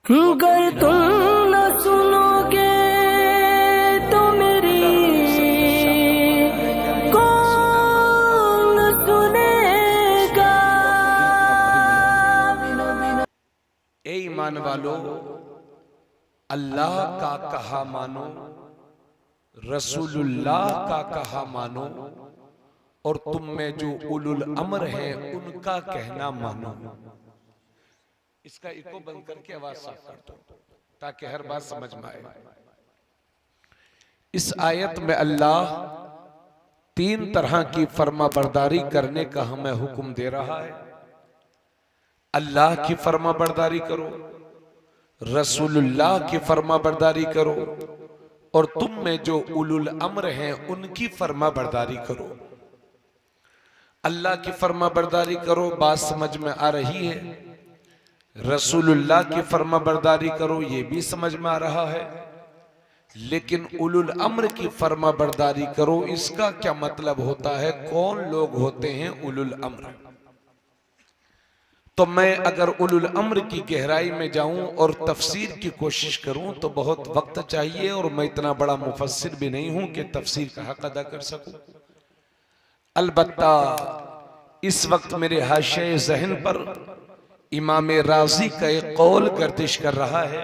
गर तुम न सुनोगे तो मेरी कौन सुनेगा। ए ईमान वालो, अल्लाह का कहा मानो, रसूलुल्लाह का कहा मानो, और तुम में जो उलुल अम्र है उनका कहना मानो। इसका इको बंद करके आवाज साफ कर दो ताकि हर बात समझ में आए। इस आयत में अल्लाह तीन तरह की फर्मा बरदारी करने का हमें हुक्म दे रहा है। अल्लाह की फर्मा बरदारी करो, रसूलुल्लाह की फर्मा बरदारी करो, और तुम में जो उलुल अम्र हैं उनकी फर्मा बरदारी करो। अल्लाह की फर्मा बरदारी करो, बात समझ में आ रही है। रसूलुल्लाह की फर्मा बरदारी करो, ये भी समझ में आ रहा है। लेकिन उलुल अम्र की फर्मा बरदारी करो, इसका क्या मतलब होता है? कौन लोग होते हैं उलुल अम्र? तो मैं अगर उलुल अम्र की गहराई में जाऊं और तफसीर की कोशिश करूं तो बहुत वक्त चाहिए, और मैं इतना बड़ा मुफस्सिर भी नहीं हूं कि तफसीर का हक अदा कर सकूं। अलबत्ता इस वक्त मेरे हाशिए ज़हन पर इमाम राजी का एक कौल गर्दिश कर रहा है।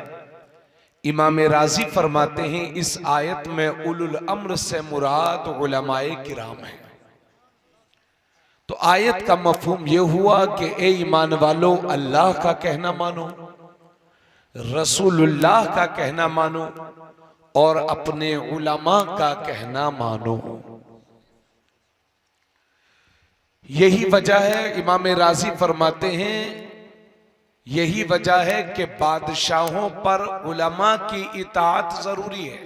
इमाम राजी फरमाते हैं इस आयत में उलुल अम्र से मुराद उलमाए किराम है। तो आयत का मफहूम यह हुआ कि ए ईमान वालो, अल्लाह का कहना मानो, रसूलुल्लाह का कहना मानो, और अपने उलमा का कहना मानो। यही वजह है, इमाम राजी फरमाते हैं यही वजह है कि बादशाहों पर उलमा की इताअत जरूरी है,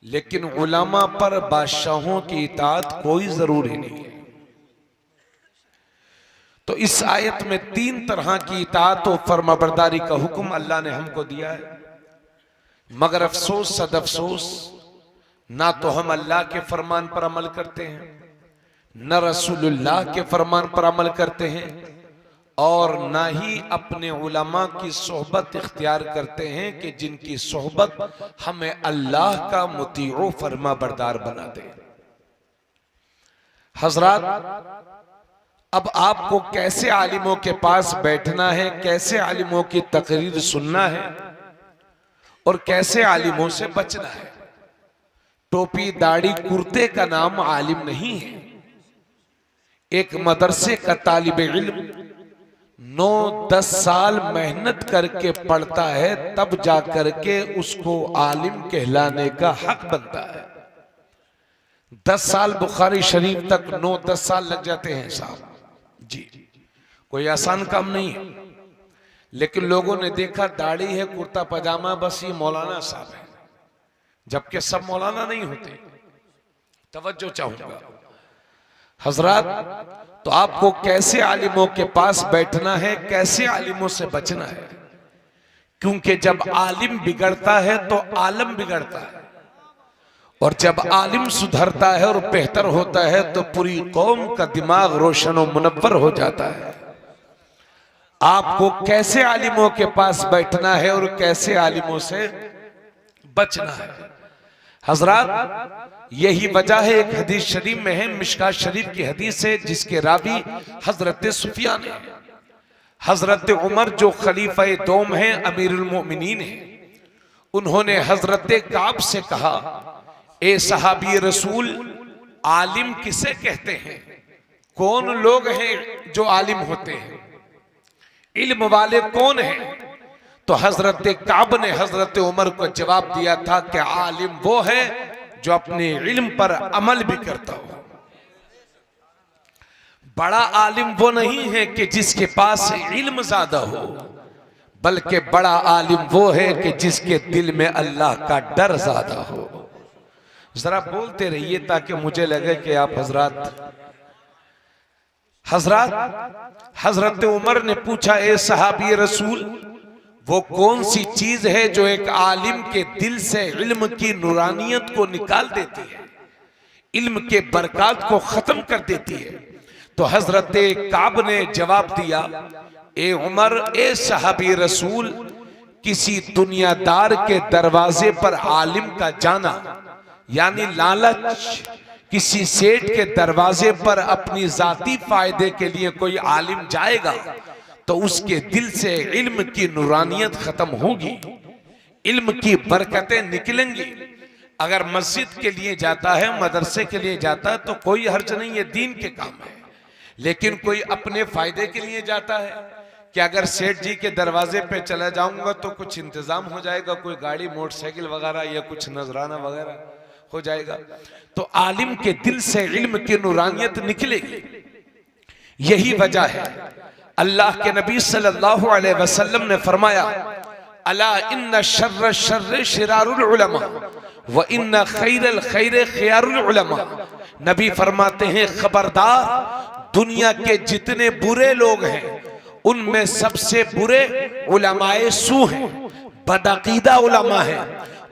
लेकिन उलमा पर बादशाहों की इताअत कोई जरूरी नहीं है। तो इस आयत में तीन तरह की इताअत और फर्माबरदारी का हुक्म अल्लाह ने हमको दिया है। मगर अफसोस सद अफसोस, ना तो हम अल्लाह के फरमान पर अमल करते हैं, न रसूलुल्लाह के फरमान पर अमल करते हैं, और ना ही अपने उलमा की सोहबत इख्तियार करते हैं कि जिनकी सोहबत हमें अल्लाह का मुतीओ फरमा बरदार बना दे। हजरात, अब आपको कैसे आलिमों के पास बैठना है, कैसे आलिमों की तकरीर सुनना है, और कैसे आलिमों से बचना है। टोपी दाढ़ी कुर्ते का नाम आलिम नहीं है। एक मदरसे का तालिब इल्म 9-10 साल मेहनत करके पढ़ता है, तब जा करके उसको आलिम कहलाने का हक बनता है। 10 साल बुखारी शरीफ तक 9-10 साल लग जाते हैं साहब जी, कोई आसान काम नहीं है। लेकिन लोगों ने देखा दाढ़ी है, कुर्ता पजामा, बस ये मौलाना साहब है, जबकि सब मौलाना नहीं होते। तवज्जो चाहूंगा हजरात, तो आपको कैसे आलिमों के पास बैठना है, कैसे आलिमों से बचना है, क्योंकि जब आलिम बिगड़ता है तो आलम बिगड़ता है, और जब आलिम सुधरता है और बेहतर होता है तो पूरी कौम का दिमाग रोशन और मुनव्वर हो जाता है। आपको कैसे आलिमों के पास बैठना है और कैसे आलिमों से बचना है। हजरात, यही वजह है, एक हदीस शरीफ में है, मिशकात शरीफ की हदीस है, जिसके रावी हजरत सुफियान है। हजरत उमर जो खलीफा दोम है, अमीरुल मोमिनीन है, उन्होंने हजरत काब से कहा, ए सहाबी रसूल, आलिम किसे कहते हैं? कौन लोग हैं जो आलिम होते हैं? इल्म वाले कौन हैं? तो हजरत काब ने हजरत उमर को जवाब दिया था कि आलिम वो है जो अपने इल्म पर अमल भी करता हो। बड़ा आलिम वो नहीं है कि जिसके पास इल्म ज्यादा हो, बल्कि बड़ा आलिम वो है कि जिसके दिल में अल्लाह का डर ज्यादा हो। जरा बोलते रहिए ताकि मुझे लगे कि आप हजरत उमर ने पूछा, ए सहाबी रसूल, वो कौन सी चीज है जो एक आलिम के दिल से इल्म की नूरानियत को निकाल देती है, इल्म के बरकत को खत्म कर देती है? तो हजरत काब ने जवाब दिया, ए उमर, ए सहाबी रसूल, किसी दुनियादार के दरवाजे पर आलिम का जाना, यानी लालच, किसी सेठ के दरवाजे पर अपनी जाती फायदे के लिए कोई आलिम जाएगा तो उसके दिल से इल्म की नूरानियत खत्म होगी, इल्म की बरकतें निकलेंगी। अगर मस्जिद के लिए जाता है, मदरसे के लिए जाता है तो कोई हर्ज नहीं, ये दीन के काम है। लेकिन कोई अपने फायदे के लिए जाता है कि अगर सेठ जी के दरवाजे पे चला जाऊंगा तो कुछ इंतजाम हो जाएगा, कोई गाड़ी मोटरसाइकिल वगैरह या कुछ नजराना वगैरह हो जाएगा, तो आलिम के दिल से इल्म की नूरानियत निकलेगी। यही वजह है अल्लाह के नबी सल्लल्लाहु अलैहि वसल्लम ने फरमाया, अला इन्ना शर्र शर्र शिरारुल उलमा व इन्ना खैरल खैर खियारुल उलमा। नबी फरमाते हैं, खबरदार, दुनिया के जितने बुरे लोग हैं उनमें सबसे बुरे उलमाए सू हैं, बदअकीदा उलमा हैं,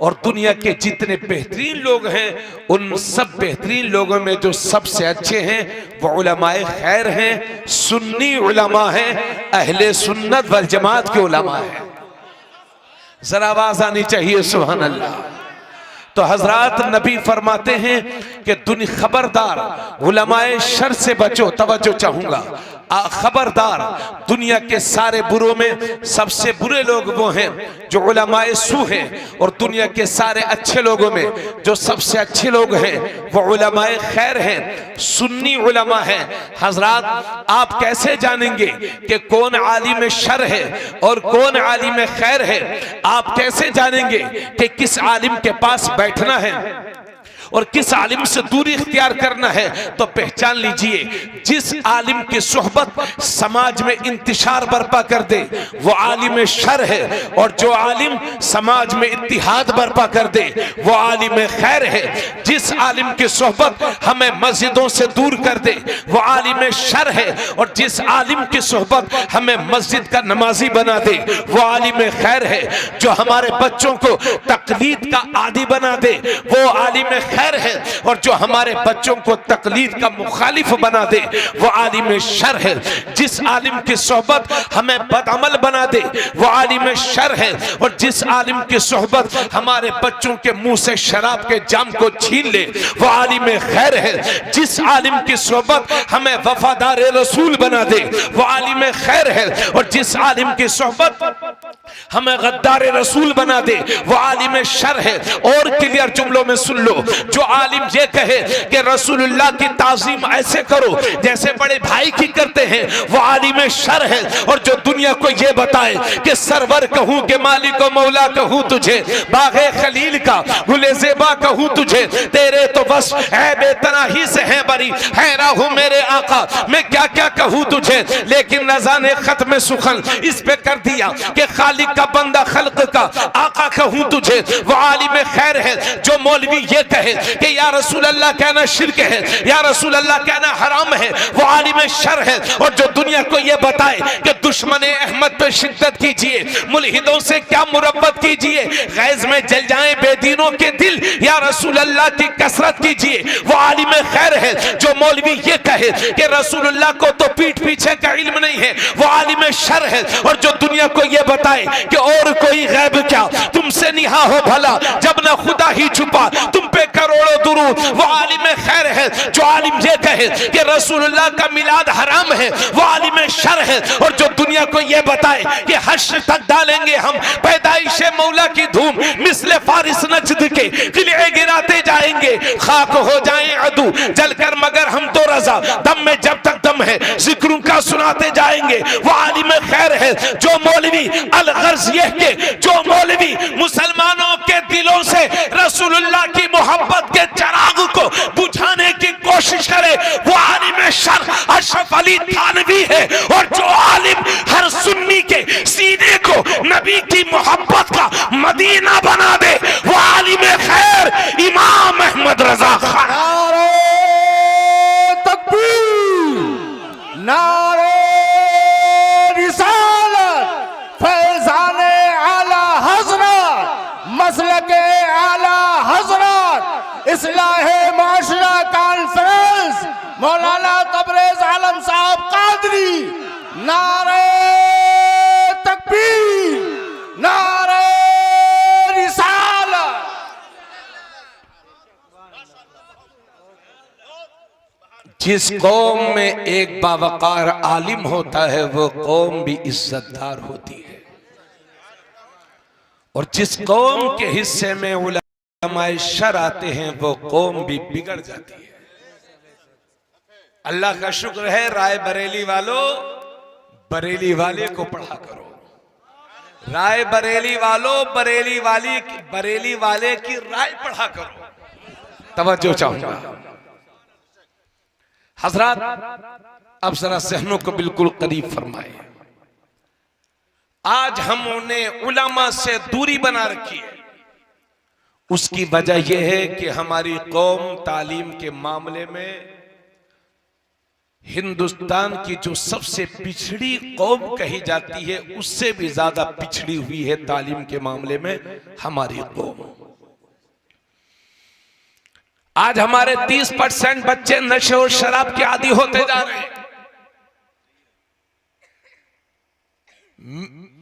और दुनिया के जितने बेहतरीन लोग हैं उन सब बेहतरीन लोगों में जो सबसे अच्छे हैं वो उलमाए खैर हैं, सुन्नी उलमा हैं, अहले सुन्नत वल जमात के उलमा हैं। जरा आवाज आनी चाहिए सुभान अल्लाह। तो हजरात नबी फरमाते हैं कि दुनिया, खबरदार उलमाए शर से बचो, तवज्जो चाहूंगा, खबरदार, दुनिया के सारे बुरों में सबसे बुरे लोग वो हैं जो उलमाए सू हैं, और दुनिया के सारे अच्छे लोगों में जो सबसे अच्छे लोग हैं वो उलमाए खैर हैं, सुन्नी उलमा हैं। हजरात, आप कैसे जानेंगे कि कौन आलिम शर है और कौन आलिम खैर है? आप कैसे जानेंगे कि किस आलिम के पास बैठना है और किस आलिम से दूरी इख्तियार करना है? तो पहचान लीजिए, जिस आलिम की सोहबत समाज में इंतिशार बर्पा कर दे वो आलिम शर है, और जो आलिम समाज में इत्तिहाद बर्पा कर दे वो आलिम खैर है। जिस आलिम की सोहबत हमें मस्जिदों से दूर कर दे वो आलिम शर है, और जिस आलिम की सोहबत हमें मस्जिद का नमाजी बना दे वो आलिम खैर है। जो हमारे बच्चों को तकलीद का आदी बना दे वो आलिम खैर है, और जो हमारे बच्चों को तकलीद का मुखालिफ बना दे वो आलिम शर है। जिस आलिम की सोहबत हमें बदअमल बना दे वो आलिम शर है, और जिस आलिम की सोहबत हमारे बच्चों के मुंह से शराब के जाम को छीन ले वो आलिम खैर है। जिस आलिम की सोहबत हमें वफादार रसूल बना दे वो आलिम खैर है, और जिस आलिम की सोहबत हमें गद्दार रसूल बना दे वो आलिम शर है। और क्लियर जुमलों में सुन लो, जो आलिम ये कहे कि रसूलुल्लाह की ताज़ीम ऐसे करो जैसे बड़े भाई की करते हैं वो आलिम शर है, और जो दुनिया को ये बताए कि सरवर कहूं कि मालिक व मौला कहूं तुझे, बागे खलील का गुले ज़ेबा कहूं तुझे, तेरे तो बस है बेतनाही से है बरी, हैरा हूं मेरे आका, मैं क्या क्या कहूं तुझे। लेकिन रज़ा ने खत्म सुखन इस पे कर दिया कि खालिक का बंदा खल्क का आका कहूं तुझे, वो आलिम खैर है। जो मौलवी ये कहे कि या रसूल अल्लाह कहना शिर्क है, या रसूल अल्लाह कहना हराम है, वो आलिम शर है। और जो दुनिया को ये बताए कि दुश्मन अहमद पे शिद्दत कीजिए, मुल्हिदों से क्या मुरब्बत कीजिए, गैज में जल जाए बेदीनों के दिल, या रसूल अल्लाह की कसरत कीजिए, वो आलिम खैर है। जो मौलवी ये कहे कि रसूलुल्लाह को तो पीठ पीछे का इल्म नहीं है वो आलिम शर है। और जो दुनिया को ये बताए कि और कोई गैब क्या, तुमसे निहा हो भला जब न खुदा ही छुपा, तुम पे करोड़ों दुरूद, वो आलिम खैर है। जो आलिम ये कहे कि रसूलुल्लाह का मिलाद हराम है वो आलिम शर है। और जो दुनिया को ये बताए कि हश्र तक डालेंगे हम पैदाइश मौला की धूम, मिसले फारिस नजद के किले गिराते जाएंगे, खाक हो जाए अदू जलकर मगर हम तो रजा, दम में जब तक दम है जिक्रों का सुनाते जाएंगे, वो आलिम खैर है। जो मौलवी अलगर्ज ये के, जो मौलवी मुसलमानों के दिलों से रसूलुल्लाह की मोहब्बत के चिराग को बुझाने की कोशिश करे वो आलिम शर अशरफ अली थानवी है। और जो आलिम हर सुन्नी के सीने को नबी की मोहब्बत का मदीना बना दे वो आलिम खैर इमाम अहमद रजा खान। नारे तकबीर, नारे रिसालत, फैज़ाने आला हज़रत, मसलके आला हज़रत, इस्लाहे माशरा कॉन्फ्रेंस मौलाना तबरेज आलम साहब कादरी। नारे तकबीर, नारे जिस कौम में एक बावकार आलिम होता है वो कौम भी इज्जतदार होती है, और जिस कौम के हिस्से में उलमाए शर आते हैं वो कौम भी बिगड़ जाती है। अल्लाह का शुक्र है, राय बरेली वालों, बरेली वाले को पढ़ा करो। राय बरेली वालों, बरेली वाले की राय पढ़ा करो। तवज्जो चाहूंगा हजरात, अब जरा जहनों को बिल्कुल करीब फरमाए। आज हमने उलमा से दूरी बना रखी है, उसकी वजह यह है कि हमारी कौम तालीम के मामले में हिंदुस्तान की जो सबसे पिछड़ी कौम कही जाती है उससे भी ज्यादा पिछड़ी हुई है तालीम के मामले में हमारी कौम। आज हमारे 30% बच्चे नशे और शराब के आदी होते जा रहे हैं।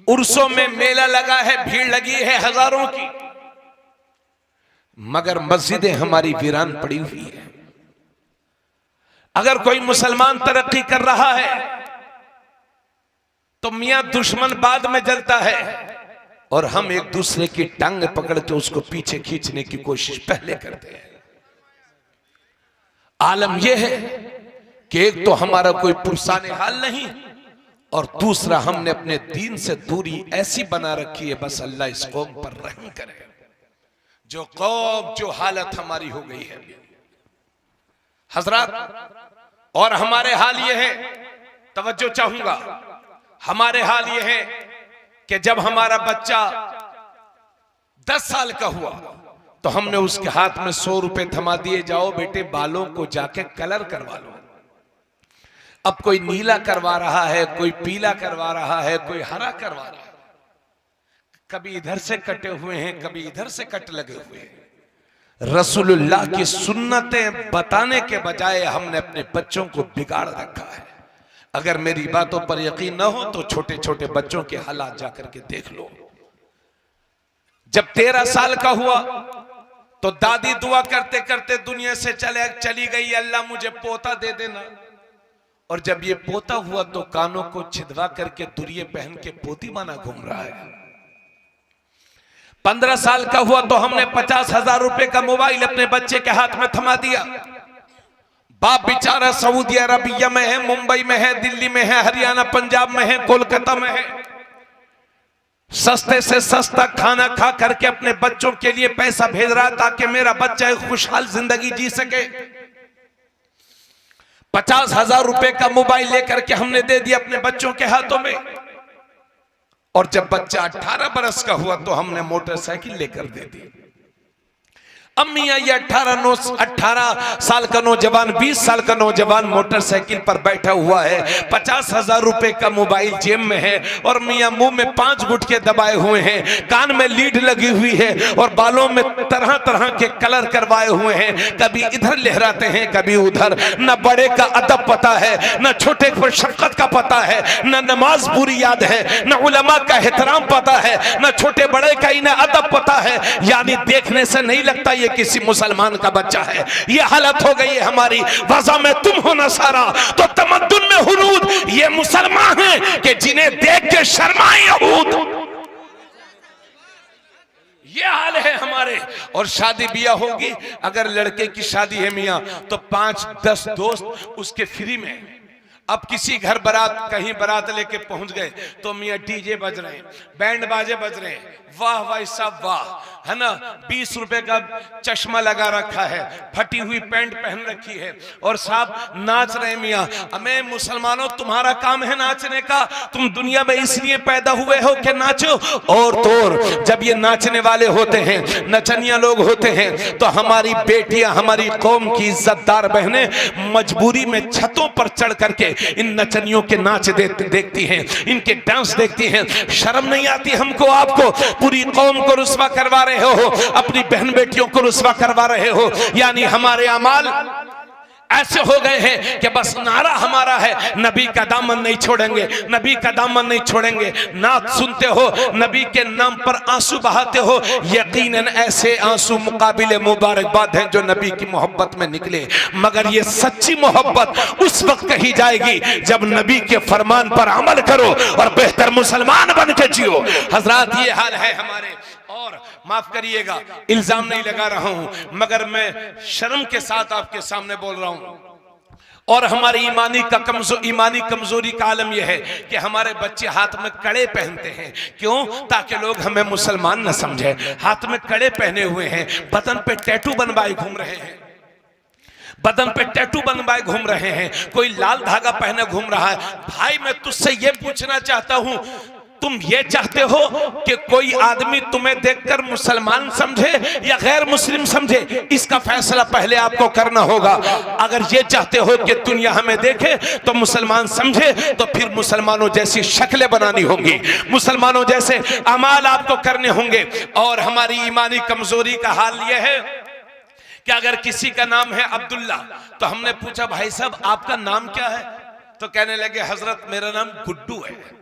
उर्सों में मेला लगा है, भीड़ लगी है हजारों की, मगर मस्जिदें हमारी वीरान पड़ी हुई है। अगर कोई मुसलमान तरक्की कर रहा है तो मियां दुश्मन बाद में जलता है और हम एक दूसरे की टांग पकड़ के उसको पीछे खींचने की कोशिश पहले करते हैं। आलम यह है कि एक तो हमारा कोई पुरसाने हाल नहीं, और दूसरा हमने अपने दीन से दूरी ऐसी बना रखी है, बस अल्लाह इस कौम पर रहम करे। जो कौम, जो हालत हमारी हो गई है हजरत, और हमारे हाल ये है, तवज्जो चाहूंगा, हमारे हाल ये है कि जब हमारा बच्चा 10 साल का हुआ तो हमने उसके हाथ में 100 रुपए थमा दिए, जाओ बेटे बालों को जाके कलर करवा लो। अब कोई नीला करवा रहा है, कोई पीला करवा रहा है, कोई हरा करवा रहा है, कभी इधर से कटे हुए हैं, कभी इधर से कट लगे हुए हैं। रसूलुल्लाह की सुन्नतें बताने के बजाय हमने अपने बच्चों को बिगाड़ रखा है। अगर मेरी बातों पर यकीन न हो तो छोटे छोटे बच्चों के हालात जाकर के देख लो। जब 13 साल का हुआ तो दादी दुआ करते करते दुनिया से चली गई, अल्लाह मुझे पोता दे देना। और जब ये पोता हुआ तो कानों को छिदवा करके दुरिये पहन के पोती माना घूम रहा है। 15 साल का हुआ तो हमने 50,000 रुपए का मोबाइल अपने बच्चे के हाथ में थमा दिया। बाप बेचारा सऊदी अरबिया में है, मुंबई में है, दिल्ली में है, हरियाणा पंजाब में है, कोलकाता में है, सस्ते से सस्ता खाना खा करके अपने बच्चों के लिए पैसा भेज रहा ताकि मेरा बच्चा एक खुशहाल जिंदगी जी सके। 50,000 रुपए का मोबाइल लेकर के हमने दे दिया अपने बच्चों के हाथों में। और जब बच्चा 18 बरस का हुआ तो हमने मोटरसाइकिल लेकर दे दी। अम्मी ये 18 साल का नौजवान, 20 साल का नौजवान मोटरसाइकिल पर बैठा हुआ है, 50,000 रुपए का मोबाइल जेब में है, और मियां मुंह में 5 गुटके दबाए हुए हैं, कान में लीड लगी हुई है, और बालों में तरह तरह के कलर करवाए हुए हैं, कभी इधर लहराते हैं कभी उधर। न बड़े का अदब पता है, न छोटे पर शफकत का पता है, न नमाज पूरी याद है, न उलमा का एहतराम पता है, न छोटे बड़े का इन्हें अदब पता है। यानी देखने से नहीं लगता ये किसी मुसलमान का बच्चा है। ये हालत हो गई है हमारी। वज़ा में तुम हो नसारा तो तमद्दुन में हुनूद। ये मुसलमान हैं कि जिन्हें देख के शर्माए यहूद। ये हाल है हमारे। और शादी बिया होगी, अगर लड़के की शादी है मियां तो 5-10 दोस्त उसके फ्री में। अब किसी घर बारात, कहीं बारात लेके पहुंच गए तो मियां डीजे बज रहे हैं, बैंड बाजे बज रहे हैं, वाह भाई साहब वाह, है ना। 20 रुपए का चश्मा लगा रखा है, फटी हुई पैंट पहन रखी है, और साहब नाच रहे मियां। हमें मुसलमानों तुम्हारा काम है नाचने का, तुम दुनिया में इसलिए पैदा हुए हो कि नाचो। और तो जब ये नाचने वाले होते हैं, नचनिया लोग होते हैं, तो हमारी बेटियां, हमारी कौम की इज्जतदार बहनें मजबूरी में छतों पर चढ़ करके इन नचनियों के नाच देखती हैं, इनके डांस देखती हैं। शर्म नहीं आती हमको? आपको पूरी कौम को रुस्वा करवा रहे हो, अपनी बहन बेटियों को रुस्वा करवा रहे हो। यानी हमारे अमाल ऐसे हो गए हैं कि बस नारा हमारा है, नबी का दामन नहीं छोड़ेंगे, नबी का दामन नहीं छोड़ेंगे। नात सुनते हो, नबी के नाम पर आंसू बहाते हो, यकीनन ऐसे आंसू मुकाबिले मुबारकबाद हैं जो नबी की मोहब्बत में निकले। मगर ये सच्ची मोहब्बत उस वक्त कही जाएगी जब नबी के फरमान पर अमल करो और बेहतर मुसलमान बन के जियो। हजरात, ये हाल है हमारे। और माफ करिएगा, इल्जाम नहीं लगा रहा हूं, मगर मैं शर्म के साथ आपके सामने बोल रहा हूं। और हमारी ईमानी कमजोरी का आलम यह है कि हमारे बच्चे हाथ में कड़े पहनते हैं। क्यों? ताकि लोग हमें मुसलमान न समझे। हाथ में कड़े पहने हुए हैं, बदन पे टैटू बनवाए घूम रहे हैं, बदन पे टैटू बनवाए घूम रहे हैं, कोई लाल धागा पहने घूम रहा है। भाई, मैं तुझसे ये पूछना चाहता हूं, तुम ये चाहते हो कि कोई आदमी तुम्हें देखकर मुसलमान समझे या गैर मुस्लिम समझे? इसका फैसला पहले आपको करना होगा। अगर ये चाहते हो कि दुनिया हमें देखे तो मुसलमान समझे, तो फिर मुसलमानों जैसी शक्लें बनानी होंगी, मुसलमानों जैसे अमाल आपको करने होंगे। और हमारी ईमानी कमजोरी का हाल यह है कि अगर किसी का नाम है अब्दुल्ला, तो हमने पूछा भाई साहब आपका नाम क्या है? तो कहने लगे हजरत मेरा नाम गुड्डू है।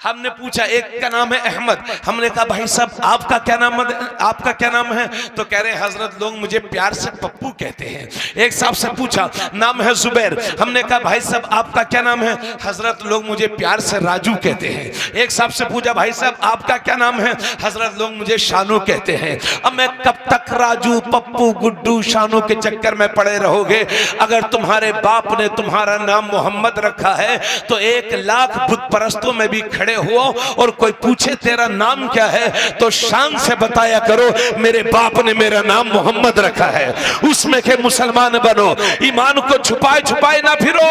हमने पूछा एक का नाम है अहमद, हमने कहा भाई साहब आपका क्या नाम है? तो कह रहे हजरत लोग मुझे प्यार से पप्पू कहते हैं। एक साहब से पूछा नाम है जुबैर, हमने कहा भाई साहब आपका क्या नाम है? हजरत लोग मुझे प्यार से राजू कहते हैं। एक साहब से पूछा भाई साहब आपका क्या नाम है? हजरत लोग मुझे शानू कहते हैं। अब मैं कब तक राजू, पप्पू, गुड्डू, शानू के चक्कर में पड़े रहोगे? अगर तुम्हारे बाप ने तुम्हारा नाम मोहम्मद रखा है तो 1 लाख बुत परस्तों में भी खड़े हुआ और कोई पूछे तेरा नाम क्या है तो शान से बताया करो मेरे बाप ने मेरा नाम मोहम्मद रखा है। उसमें के मुसलमान बनो, ईमान को छुपाए छुपाए ना फिरो,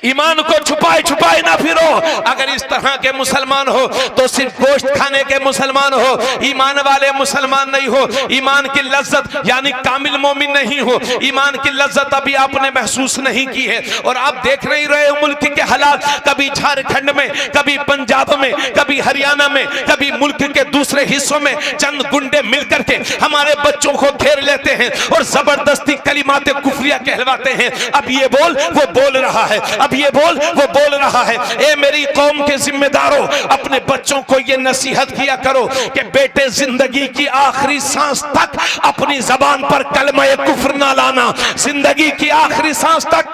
ईमान को छुपाए छुपाए ना फिरो। अगर इस तरह के मुसलमान हो तो सिर्फ गोश्त खाने के मुसलमान हो, ईमान वाले मुसलमान नहीं हो। ईमान की लज्जत यानी कामिल मोमिन नहीं हो, ईमान की लज्जत अभी आपने महसूस नहीं की है। और आप देख नहीं रहे हो मुल्क के हालात, कभी झारखंड में, कभी पंजाब में, कभी हरियाणा में, कभी मुल्क के दूसरे हिस्सों में चंद गुंडे मिलकर के हमारे बच्चों को घेर लेते हैं और जबरदस्ती कलिमाते कुफरिया कहलवाते हैं। अब ये बोल वो बोल रहा है, अब ये बोल वो बोल रहा है। ए मेरी कौम के जिम्मेदारों, अपने बच्चों को ये नसीहत किया करो कि बेटे जिंदगी की आखिरी सांस तक अपनी जबान पर कलमा कुफ्र ना लाना, जिंदगी की आखिरी सांस तक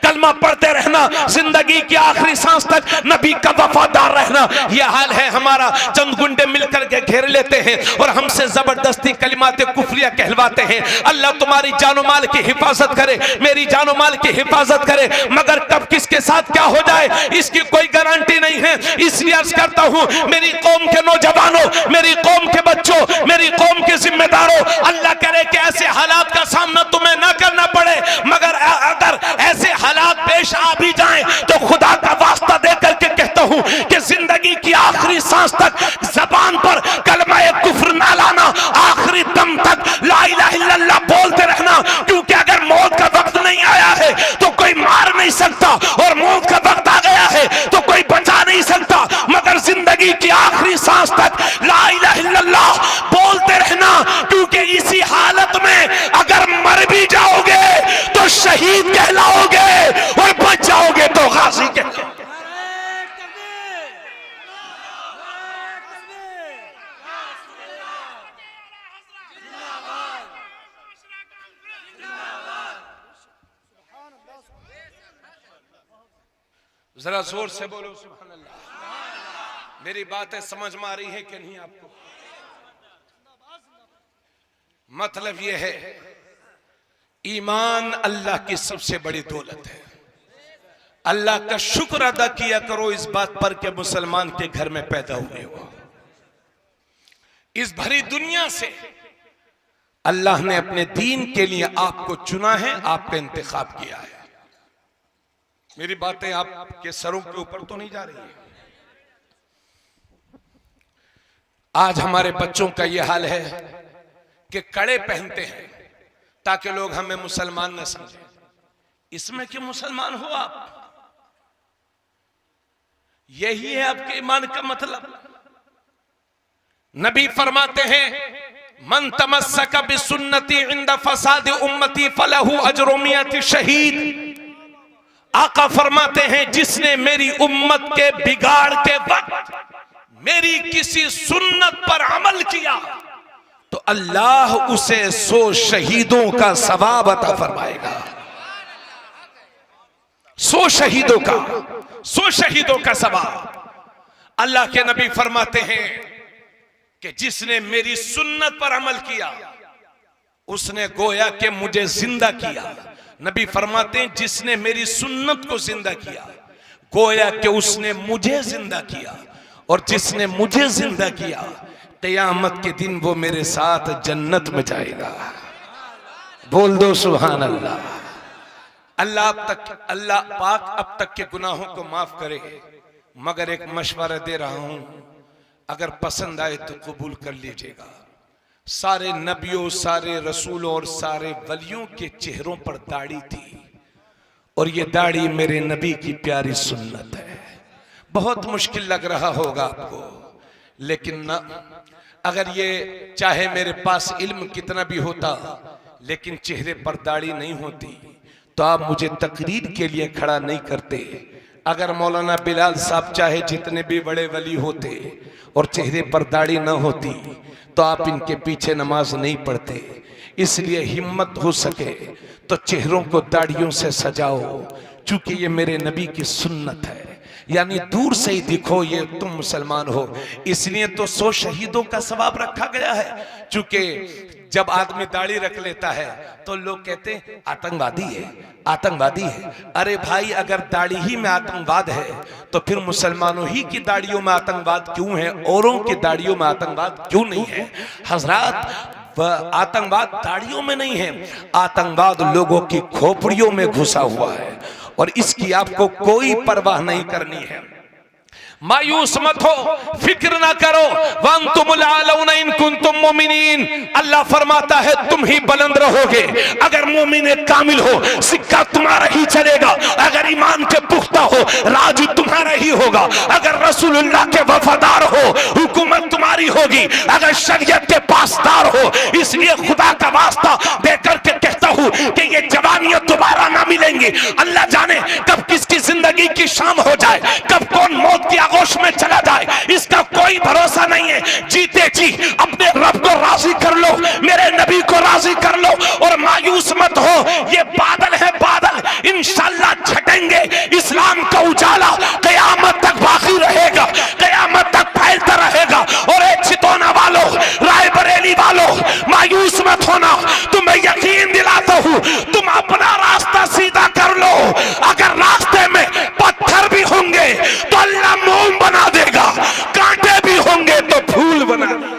कलमा पढ़ते रहना, जिंदगी की आखिरी सांस तक नबी का वफादार रहना। यह हाल है हमारा। चंद गुंडे मिलकर के घेर लेते हैं और हमसे जबरदस्ती कलिमाते कुफरिया कहलवाते हैं। अल्लाह तुम्हारी जानो माल की हिफाजत करे, मेरी जानो माल की हिफाजत करे, मगर कब किसके साथ क्या हो जाए इसकी कोई गारंटी नहीं है। इसलिए अर्ज करता हूं मेरी कौम के नौजवानों, मेरी कौम के बच्चों, मेरी कौम के जिम्मेदारों, अल्लाह करे कि ऐसे हालात का सामना तुम्हें ना करना पड़े, मगर अगर ऐसे हालात पेश आ भी जाएं तो खुदा का वास्ता देकर के कहता हूं कि जिंदगी की आखिरी सांस तक जबान पर कलमा कुफ्र ना लाना, आखिरी दम तक ला इलाहा इल्लल्लाह बोलते रहना। क्योंकि अगर मौत का वक्त नहीं आया है तो कोई मार नहीं सकता, और मौत का वक्त आ गया है तो कोई बचा नहीं सकता, मगर जिंदगी की आखिरी सांस तक ला इलाहा इल्लल्लाह बोलते रहना। क्योंकि इसी हालत में अगर मर भी जाओगे तो शहीद कहलाओगे और बच जाओगे तो गाजी कहलाओगे। जरा जोर से बोलो सुभान अल्लाह। मेरी बातें समझ में आ रही है कि नहीं आपको? मतलब यह है ईमान अल्लाह की सबसे बड़ी दौलत है। अल्लाह का शुक्र अदा किया करो इस बात पर कि मुसलमान के घर में पैदा हुए हो। इस भरी दुनिया से अल्लाह ने अपने दीन के लिए आपको चुना है, आपका इंतखाब किया है। मेरी बातें आपके सरों के ऊपर तो नहीं जा रही है। आज हमारे बच्चों का यह हाल है कि कड़े पहनते हैं ताकि लोग हमें मुसलमान न समझें। इसमें क्यों मुसलमान हो आप? यही है आपके ईमान का मतलब। नबी फरमाते हैं मन तमस्सक बिसुन्नती इंद फसाद उम्मती फलहु अजरु मियति शहीद। आका फरमाते हैं जिसने मेरी उम्मत के बिगाड़ के वक्त मेरी किसी सुन्नत पर अमल किया तो अल्लाह उसे 100 शहीदों का सवाब अता फरमाएगा। 100 शहीदों का सवाब। अल्लाह के नबी फरमाते हैं कि जिसने मेरी सुन्नत पर अमल किया उसने गोया के मुझे जिंदा किया। नबी फरमाते हैं जिसने मेरी सुन्नत को जिंदा किया गोया के उसने मुझे जिंदा किया, और जिसने मुझे जिंदा किया क़यामत के दिन वो मेरे साथ जन्नत में जाएगा। बोल दो सुभान अल्लाह। अल्लाह पाक अब तक के गुनाहों को माफ करे, मगर एक मशवरा दे रहा हूं, अगर पसंद आए तो कबूल कर लीजिएगा। सारे नबियों, सारे रसूलों और सारे वलियों के चेहरों पर दाढ़ी थी, और ये दाढ़ी मेरे नबी की प्यारी सुन्नत है। बहुत मुश्किल लग रहा होगा आपको, लेकिन ना, अगर ये चाहे मेरे पास इल्म कितना भी होता लेकिन चेहरे पर दाढ़ी नहीं होती तो आप मुझे तकरीर के लिए खड़ा नहीं करते। अगर मौलाना बिलाल साहब चाहे जितने भी बड़े वली होते और चेहरे पर दाढ़ी न होती तो आप इनके पीछे नमाज नहीं पढ़ते। इसलिए हिम्मत हो सके तो चेहरों को दाढ़ियों से सजाओ, चूंकि ये मेरे नबी की सुन्नत है। यानी दूर से ही दिखो ये तुम मुसलमान हो। इसलिए तो 100 शहीदों का सवाब रखा गया है। चूंकि जब आदमी दाढ़ी रख लेता है तो लोग कहते हैं आतंकवादी है, आतंकवादी है। अरे भाई, अगर दाढ़ी ही में आतंकवाद है तो फिर मुसलमानों ही की दाढ़ियों में आतंकवाद क्यों है, औरों की दाढ़ियों में आतंकवाद क्यों नहीं है? हजरात, आतंकवाद दाढ़ियों में नहीं है, आतंकवाद लोगों की खोपड़ियों में घुसा हुआ है, और इसकी आपको कोई परवाह नहीं करनी है। मायूस मत हो, फिक्र ना करो। वअंतुमुल आलौना इन कुंतुम मुमिनीन। अल्लाह फरमाता है तुम ही बुलंद रहोगे अगर मोमिन कामिल हो। सिक्का तुम्हारा ही चलेगा अगर ईमान के पुख्ता हो, राज तुम्हारा ही होगा अगर रसूलुल्लाह के वफादार हो, हुकूमत तुम्हारी होगी अगर शरीयत के पासदार हो। इसलिए खुदा का वास्ता देकर के कहता हूं कि ये जवानियां दोबारा ना मिलेंगी। अल्लाह जाने कब किसकी जिंदगी की शाम हो जाए, कब कौन मौत की आगोश में चला जाए, इसका कोई भरोसा नहीं है। जीते जी अपने रब को राजी कर लो, मेरे नबी को राजी कर लो, और मायूस मत हो। ये बादल है, बादल इंशाअल्लाह छटेंगे। इस्लाम का उजाला कयामत तक बाकी रहेगा, कयामत तक फैलता रहेगा। और एक चितौना वालों, रायबरेली वालों, मायूस मत होना। तुम्हें यकीन दिलाता हूं, तुम अपना रास्ता सीधा कर लो। अगर रास्ते में पत्थर भी होंगे तो अल्लाह मोम बना देगा, कांटे भी होंगे तो फूल बना देगा।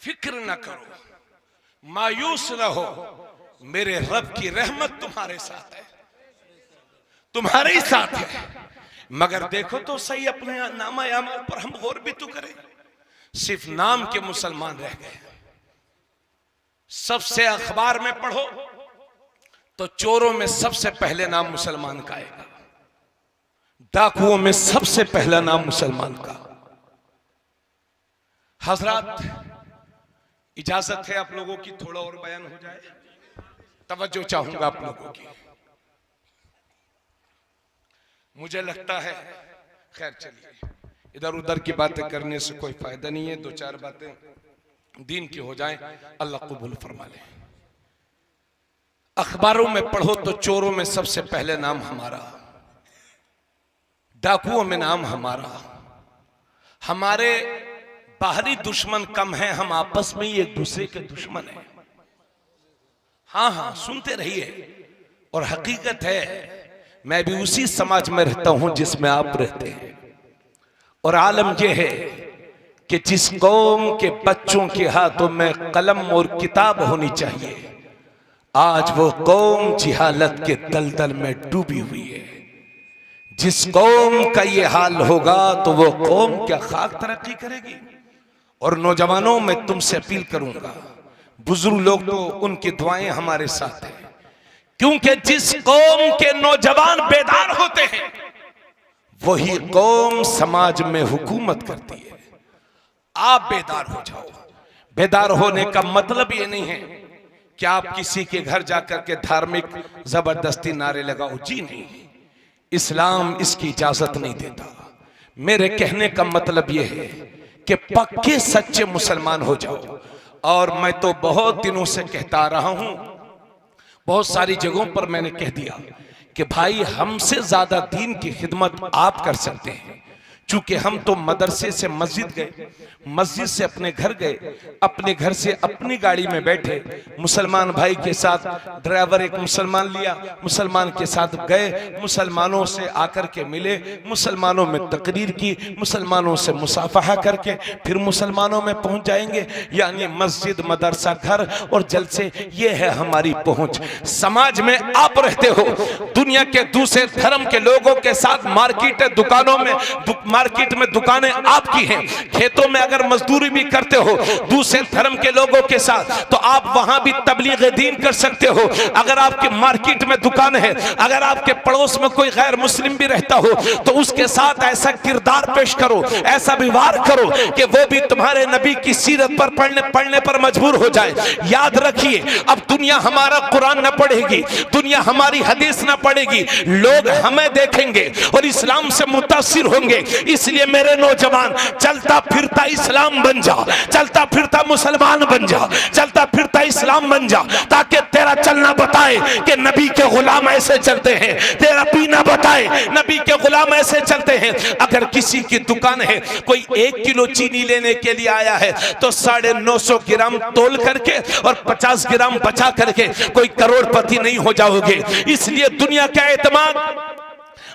फिक्र न करो, मायूस न हो, मेरे रब की रहमत तुम्हारे साथ है, तुम्हारे ही साथ है। मगर देखो तो सही, अपने नामा अमल पर हम गौर भी तो करें। सिर्फ नाम के मुसलमान रह गए। सबसे अखबार में पढ़ो तो चोरों में सबसे पहले नाम मुसलमान का आएगा, डाकुओं में सबसे पहला नाम मुसलमान का। हजरात, इजाजत है आप लोगों की, थोड़ा और बयान हो जाए, तवज्जो चाहूंगा आप लोगों की। मुझे लगता है, खैर चलिए, इधर उधर की बातें करने से कोई फायदा नहीं है। 2-4 बातें दीन की हो जाएं, अल्लाह कबूल फरमा ले। अखबारों में पढ़ो तो चोरों में सबसे पहले नाम हमारा, डाकुओं में नाम हमारा। हमारे बाहरी दुश्मन कम है, हम आपस में ही एक दूसरे के दुश्मन हैं। हाँ हाँ, सुनते रहिए। और हकीकत है, मैं भी उसी समाज में रहता हूं जिसमें आप रहते हैं। और आलम यह है कि जिस कौम के बच्चों के हाथों में कलम और किताब होनी चाहिए, आज वो कौम जिहालत के दलदल में डूबी हुई है। जिस कौम का ये हाल होगा तो वो कौम क्या खाक तरक्की करेगी। और नौजवानों में तुमसे अपील करूंगा, बुजुर्ग लोग तो उनकी दुआएं हमारे साथ हैं, क्योंकि जिस कौम के नौजवान बेदार होते हैं वही कौम समाज में हुकूमत करती है। आप बेदार हो जाओ। बेदार होने का मतलब ये नहीं है कि आप किसी के घर जाकर के धार्मिक जबरदस्ती नारे लगाओ, जी नहीं, इस्लाम इसकी इजाजत नहीं देता। मेरे कहने का मतलब यह है कि पक्के सच्चे मुसलमान हो जाओ। और मैं तो बहुत दिनों से कहता आ रहा हूं, बहुत सारी जगहों पर मैंने कह दिया कि भाई हमसे ज्यादा दीन की खिदमत आप कर सकते हैं, चूंकि हम तो मदरसे से मस्जिद गए, मस्जिद से अपने घर गए, अपने घर से अपनी गाड़ी में बैठे, मुसलमान भाई के साथ ड्राइवर एक मुसलमान लिया, मुसलमान के साथ गए, मुसलमानों से आकर के मिले, मुसलमानों में तकरीर की, मुसलमानों से मुसाफहा करके फिर मुसलमानों में पहुंच जाएंगे। यानी मस्जिद, मदरसा, घर और जलसे, ये है हमारी पहुंच। समाज में आप रहते हो, दुनिया के दूसरे धर्म के लोगों के साथ मार्केट, दुकानों में, मार्केट में दुकानें आपकी हैं, खेतों में अगर मजदूरी भी करते हो दूसरे धर्म के लोगों के साथ, तो आप वहां भी तबलीग दीन कर सकते हो। अगर आपके मार्केट में दुकान है, अगर आपके पड़ोस में कोई गैर मुस्लिम भी रहता हो तो उसके साथ ऐसा किरदार पेश करो, ऐसा व्यवहार करो कि वो भी तुम्हारे नबी की सीरत पर पढ़ने पर मजबूर हो जाए। याद रखिए, अब दुनिया हमारा कुरान न पढ़ेगी, दुनिया हमारी हदीस न पढ़ेगी, लोग हमें देखेंगे और इस्लाम से मुतासिर होंगे। इसलिए मेरे नौजवान, चलता फिरता इस्लाम बन जा, चलता फिरता मुसलमान बन जा, चलता फिरता इस्लाम बन जा, ताकि तेरा चलना बताए कि नबी के गुलाम ऐसे चलते हैं, तेरा पीना बताए नबी के गुलाम ऐसे चलते हैं। अगर किसी की दुकान है, कोई 1 किलो चीनी लेने के लिए आया है तो 950 ग्राम तोल करके और 50 ग्राम बचा करके कोई करोड़पति नहीं हो जाओगे। इसलिए दुनिया का एतमाद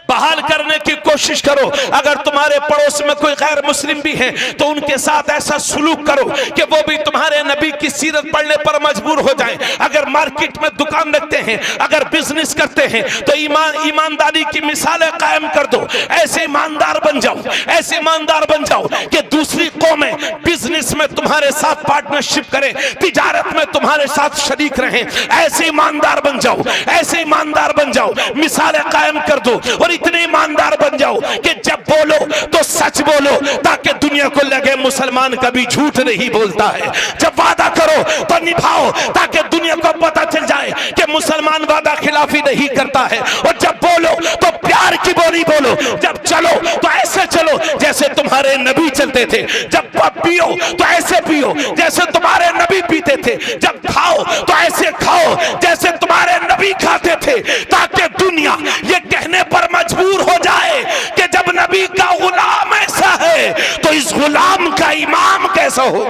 बहाल करने की कोशिश करो। अगर तुम्हारे पड़ोस में कोई गैर मुस्लिम भी है तो उनके साथ ऐसा सुलूक करो कि वो भी तुम्हारे नबी की सीरत पढ़ने पर मजबूर हो जाएं। अगर मार्केट में दुकान रखते हैं, अगर बिजनेस करते हैं तो ईमानदारी की मिसालें कायम कर दो। ऐसे ईमानदार बन जाओ, ऐसे ईमानदार बन जाओ कि दूसरी कौमें बिजनेस में तुम्हारे साथ पार्टनरशिप करें, तिजारत में तुम्हारे साथ शरीक रहें। ऐसे ईमानदार बन जाओ, ऐसे ईमानदार बन जाओ, मिसालें कायम कर दो। और इतने ईमानदार बन जाओ कि जब बोलो तो सच बोलो, ताकि दुनिया को लगे मुसलमान कभी झूठ नहीं बोलता है। जब वादा करो तो निभाओ, ताकि दुनिया को पता चल जाए कि मुसलमान वादा खिलाफी नहीं करता है। और जब बोलो तो प्यार की बोली बोलो। जब चलो तो ऐसे चलो जैसे तुम्हारे नबी चलते थे। जब पियो तो ऐसे पियो जैसे तुम्हारे नबी पीते थे। जब खाओ तो ऐसे खाओ जैसे तुम्हारे नबी खाते थे, ताकि दुनिया ये कहने पर मजबूर हो जाए कि जब नबी का गुलाम ऐसा है तो इस गुलाम का इमाम कैसा हो।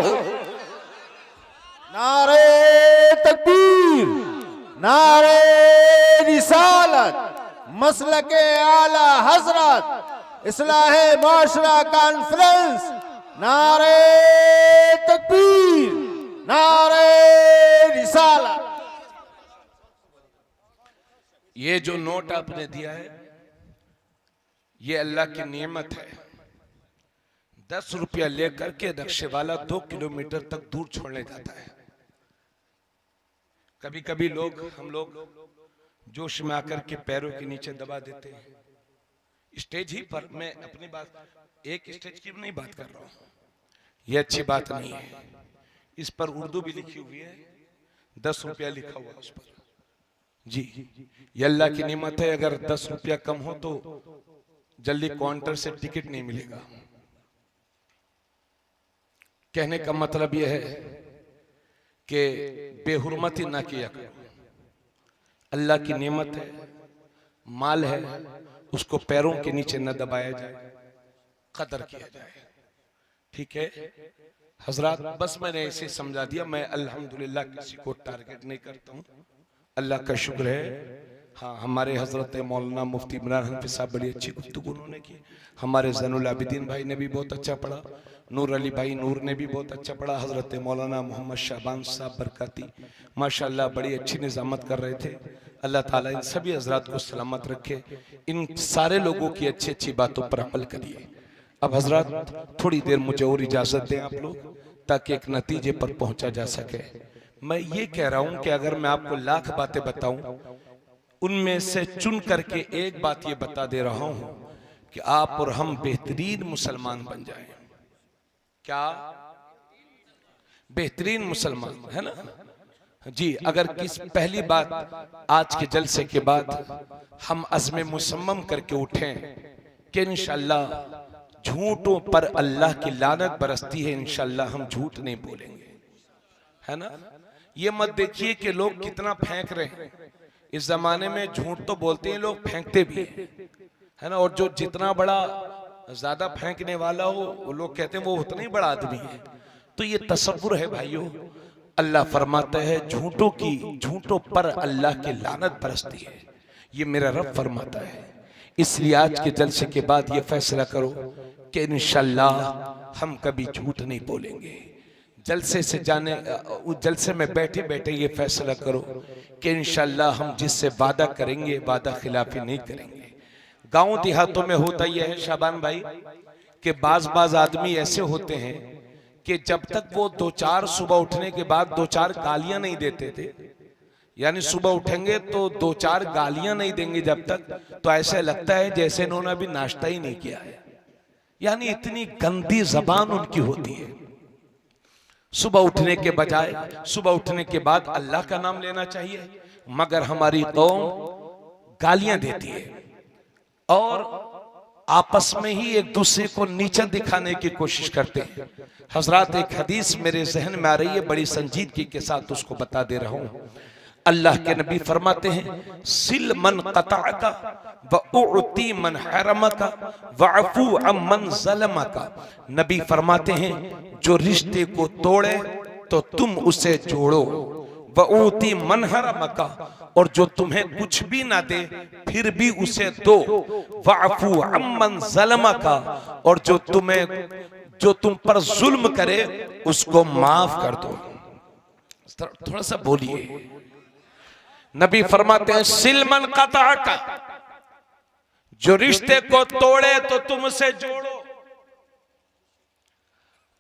नारे तकबीर, नारे रिसालत, मसलके आला हजरत, इस्लाहे माशरा कॉन्फ्रेंस, नारे तकबीर, नारे रिसालत। ये जो नोट आपने दिया है ये अल्लाह की नेमत है। 10 रुपया लेकर के रक्शे वाला 2 किलोमीटर तक दूर छोड़ने जाता है। कभी कभी हम लोग जोश में आकर के पैरों के नीचे दबा देते हैं। स्टेज ही पर, मैं अपनी बात, एक स्टेज की नहीं बात कर रहा हूं, ये अच्छी बात नहीं है। इस पर उर्दू भी लिखी हुई है, 10 रुपया लिखा हुआ उस पर। जी, ये अल्लाह की नेमत है। अगर 10 रुपया कम हो तो जल्दी काउंटर से टिकट नहीं मिलेगा। कहने का मतलब यह है कि बेहुरमती ना किया करो। अल्लाह की नेमत है, माल है, उसको पैरों के नीचे न दबाया जाए, कदर किया जाए। ठीक है हजरात, बस मैंने ऐसे समझा दिया। मैं अल्हम्दुलिल्लाह किसी को टारगेट नहीं करता हूँ, अल्लाह का शुक्र है। हाँ, हमारे हजरत मौलाना मुफ्ती इमरान हनफी साहब बड़ी अच्छी गुफ्तगू उन्होंने की। हमारे ज़ैनुल आबिदीन भाई ने भी बहुत अच्छा पढ़ा, नूर अली भाई नूर ने भी बहुत अच्छा पढ़ा, हजरत मौलाना मोहम्मद शाबान साहब बरकाती माशाल्लाह बड़ी अच्छी निज़ामत कर रहे थे। अल्लाह ताला इन सभी हजरात को सलामत रखे, इन सारे लोगों की अच्छी अच्छी बातों पर अमल करिए। अब हजरात थोड़ी देर मुझे और इजाजत दें आप लोग, ताकि एक नतीजे पर पहुंचा जा सके। मैं ये कह रहा हूं कि अगर मैं आपको लाख बातें बताऊं, उनमें से चुन करके एक बात ये बता दे रहा हूं कि आप और हम बेहतरीन मुसलमान बन जाएं। क्या बेहतरीन मुसलमान, है ना जी? अगर किस पहली बात आज के जलसे के बाद हम अज़्म मुसम्मम करके उठें कि इंशाअल्लाह झूठों पर अल्लाह की लानत बरसती है, इंशाअल्लाह हम झूठ नहीं बोलेंगे, है ना? ये मत देखिए कि लोग कितना फेंक रहे हैं। इस जमाने में झूठ तो बोलते हैं लोग, फेंकते भी हैं, है ना? और जो जितना बड़ा ज्यादा फेंकने वाला हो वो लोग कहते हैं वो उतना ही बड़ा आदमी है। तो ये तसव्वुर है भाइयों। अल्लाह फरमाता है झूठों पर अल्लाह की लानत बरसती है, ये मेरा रब फरमाता है। इसलिए आज के जलसे के बाद ये फैसला करो कि इंशाअल्लाह हम कभी झूठ नहीं बोलेंगे। जलसे से उस जलसे में बैठे बैठे ये फैसला करो कि इंशाअल्लाह हम जिससे वादा करेंगे वादा खिलाफी नहीं करेंगे। गांव देहातों में होता यह है शाबान भाई कि बाज आदमी ऐसे होते हैं कि जब तक वो दो चार सुबह उठने के बाद दो चार गालियां नहीं देते थे, यानी सुबह उठेंगे तो दो चार गालियां नहीं देंगे जब तक, तो ऐसा लगता है जैसे इन्होंने अभी नाश्ता ही नहीं किया है। यानी इतनी गंदी जबान उनकी होती है। सुबह उठने के बजाय सुबह उठने के बाद अल्लाह का नाम लेना चाहिए, मगर हमारी कौम गालियां देती है और आपस में ही एक दूसरे को नीचा दिखाने की कोशिश करते हैं। हजरात एक हदीस मेरे जहन में आ रही है, बड़ी संजीदगी के साथ उसको बता दे रहा हूं। अल्लाह के नबी फरमाते हैं सिल मन कताका व उती मन हरमका वअफू अमन ज़लमका। नबी फरमाते हैं जो रिश्ते को तोड़े तो तुम उसे जोड़ो, व उती मन हरमका, और जो तुम्हें कुछ भी ना दे फिर भी उसे दो, वअफू अमन ज़लमका, और जो तुम पर जुल्म करे उसको माफ कर दो। थोड़ा सा बोलिए। नबी फरमाते हैं सिलमन कताका, जो रिश्ते को तोड़े तो तुम उसे जोड़ो।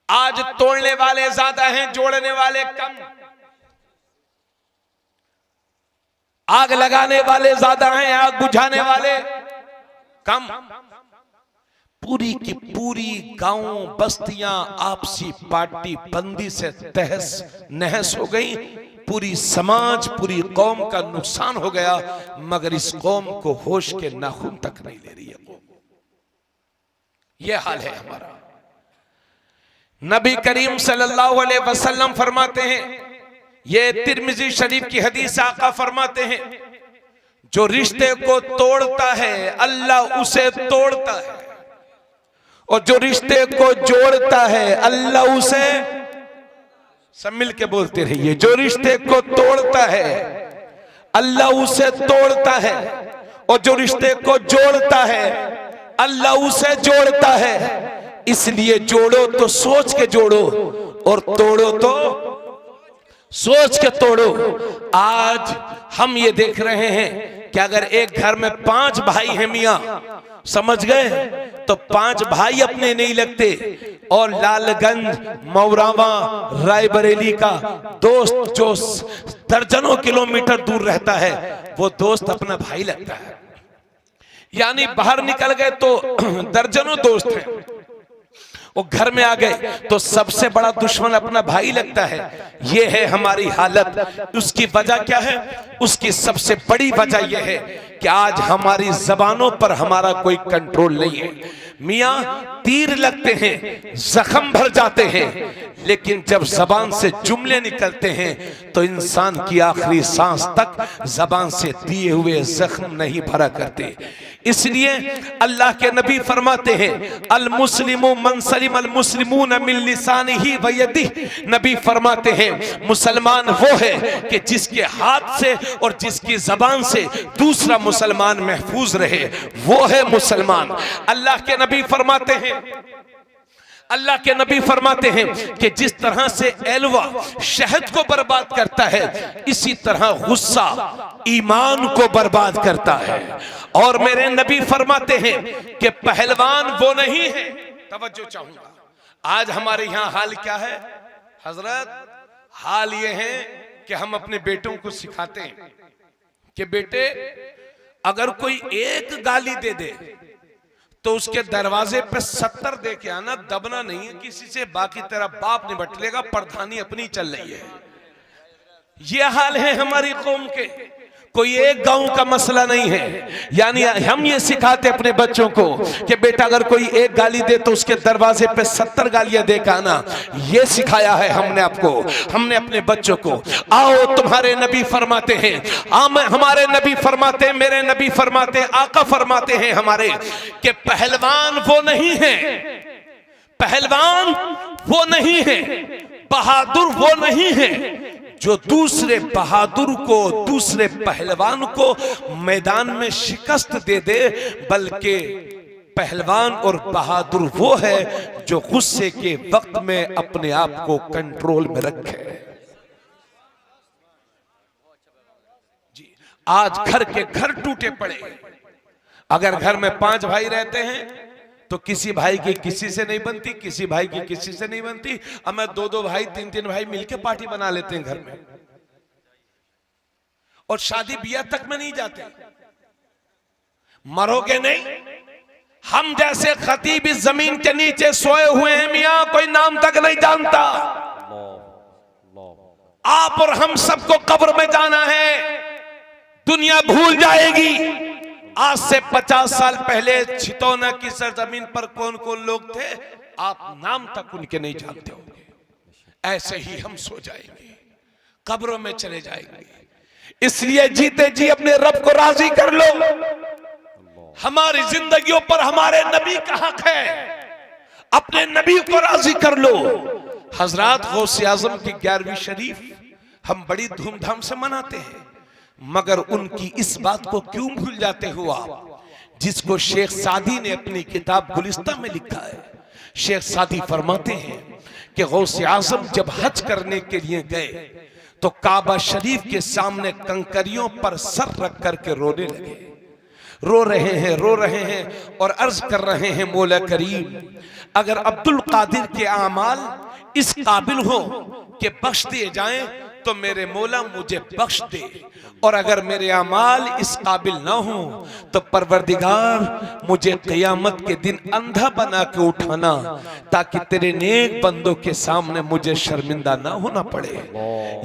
आज तोड़ने वाले ज्यादा हैं, जोड़ने वाले कम। आग लगाने वाले ज्यादा हैं, आग बुझाने वाले कम। पूरी की पूरी गांव बस्तियां आपसी पार्टी बंदी से तहस नहस हो गई। पूरी समाज पूरी कौम का नुकसान हो गया, मगर इस कौम को होश के नाखून तक नहीं ले रही है कौम। यह हाल है हमारा। नबी करीम सल्लल्लाहु अलैहि वसल्लम फरमाते हैं, ये तिर्मिज़ी शरीफ की हदीस, आका फरमाते हैं जो रिश्ते को तोड़ता है अल्लाह उसे तोड़ता है, और जो रिश्ते को जोड़ता है अल्लाह उसे, सब मिल के बोलते रहिए, जो रिश्ते को तोड़ता है अल्लाह उसे तोड़ता है, और जो रिश्ते को जोड़ता है अल्लाह उसे जोड़ता है। इसलिए जोड़ो तो सोच के जोड़ो, और तोड़ो तो सोच के तोड़ो। आज हम ये देख रहे हैं कि अगर एक घर में 5 भाई हैं मियां, समझ गए, तो 5 भाई अपने नहीं लगते, और लालगंज मौरावा रायबरेली का दोस्त जो दर्जनों किलोमीटर दूर रहता है वो दोस्त अपना भाई लगता है। यानी बाहर निकल गए तो दर्जनों दोस्त हैं, वो घर में आ गए तो सबसे बड़ा दुश्मन अपना भाई लगता है। ये है हमारी हालत। उसकी वजह क्या है? उसकी सबसे बड़ी वजह यह है कि आज हमारी जबानों पर हमारा कोई कंट्रोल नहीं है। मियां तीर लगते हैं, जख्म भर जाते हैं, लेकिन जब जबान से जुमले निकलते हैं तो इंसान की आखिरी सांस तक जबान से दिए हुए जख्म नहीं भरा करते। इसलिए अल्लाह के नबी फरमाते हैं अल मुस्लिमु मन सलिम अल मुस्लिमून मिन लिसानिही व यदिही। नबी फरमाते हैं मुसलमान वो है कि जिसके हाथ से और जिसकी जबान से दूसरा मुसलमान महफूज रहे, वो है मुसलमान। अल्लाह के नबी फरमाते हैं अल्लाह के नबी फरमाते हैं कि जिस तरह से एलवा शहद को बर्बाद करता है, इसी तरह गुस्सा ईमान को बर्बाद करता है। और मेरे नबी फरमाते हैं कि पहलवान वो नहीं है। तवज्जो चाहूंगा, आज हमारे यहां हाल क्या है हजरत? हाल ये है कि हम अपने बेटों को सिखाते हैं कि बेटे अगर कोई एक गाली दे दे तो उसके दरवाजे पे 70 दे के आना, दबना नहीं है किसी से, बाकी तेरा बाप निपट लेगा, प्रधानी अपनी चल रही है। ये हाल है हमारी कौम के, कोई एक गांव का मसला नहीं है। यानी हम ये सिखाते अपने बच्चों को कि बेटा अगर कोई एक गाली दे तो उसके दरवाजे पे 70 गालियां दे के आना। ये सिखाया है हमने आपको, हमने अपने बच्चों को। आओ तुम्हारे नबी फरमाते हैं, हमारे नबी फरमाते हैं, मेरे नबी फरमाते हैं, आका फरमाते हैं हमारे कि पहलवान वो नहीं है, पहलवान वो नहीं है, बहादुर वो नहीं है जो दूसरे बहादुर को, दूसरे पहलवान को मैदान में शिकस्त दे दे, बल्कि पहलवान और बहादुर वो है जो गुस्से के वक्त में अपने आप को कंट्रोल में रखे। जी, आज घर के घर टूटे पड़े। अगर घर में 5 भाई रहते हैं तो किसी भाई की किसी से नहीं बनती, किसी भाई की किसी से नहीं बनती। अब मैं 2-2 भाई 3-3 भाई मिलके पार्टी बना लेते हैं घर में, और शादी ब्याह तक में नहीं जाते। मरोगे नहीं। हम जैसे खतीब इस जमीन के नीचे सोए हुए हैं मियां, कोई नाम तक नहीं जानता। आप और हम सबको कब्र में जाना है, दुनिया भूल जाएगी। आज से 50 साल पहले छितौना की सरजमीन पर कौन कौन लोग थे, आप नाम तक उनके नहीं जानते होंगे। ऐसे ही हम सो जाएंगे, कब्रों में चले जाएंगे। इसलिए जीते जी अपने रब को राजी कर लो। हमारी जिंदगियों पर हमारे नबी का हक है, अपने नबी को राजी कर लो। हजरत गौसे आजम की 11वीं शरीफ हम बड़ी धूमधाम से मनाते हैं, मगर उनकी इस बात को क्यों भूल जाते हो आप, जिसको शेख सादी ने अपनी किताब गुलिस्तान में लिखा है। शेख सादी फरमाते हैं कि गौसे आजम जब हज करने के लिए गए तो काबा शरीफ के सामने कंकरियों पर सर रख करके रोने लगे। रो रहे हैं और अर्ज कर रहे हैं, मौला करीम अगर अब्दुल कादिर के आमाल इस काबिल हो कि बख्श दिए जाएं तो मेरे मौला मुझे बख्श दे, और अगर मेरे अमाल इस काबिल ना हो तो परवरदिगार मुझे क़यामत के दिन अंधा बना के उठाना, ताकि तेरे नेक बंदों के सामने मुझे शर्मिंदा ना होना पड़े।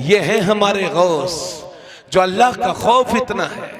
ये है हमारे गौस, जो अल्लाह का खौफ इतना है।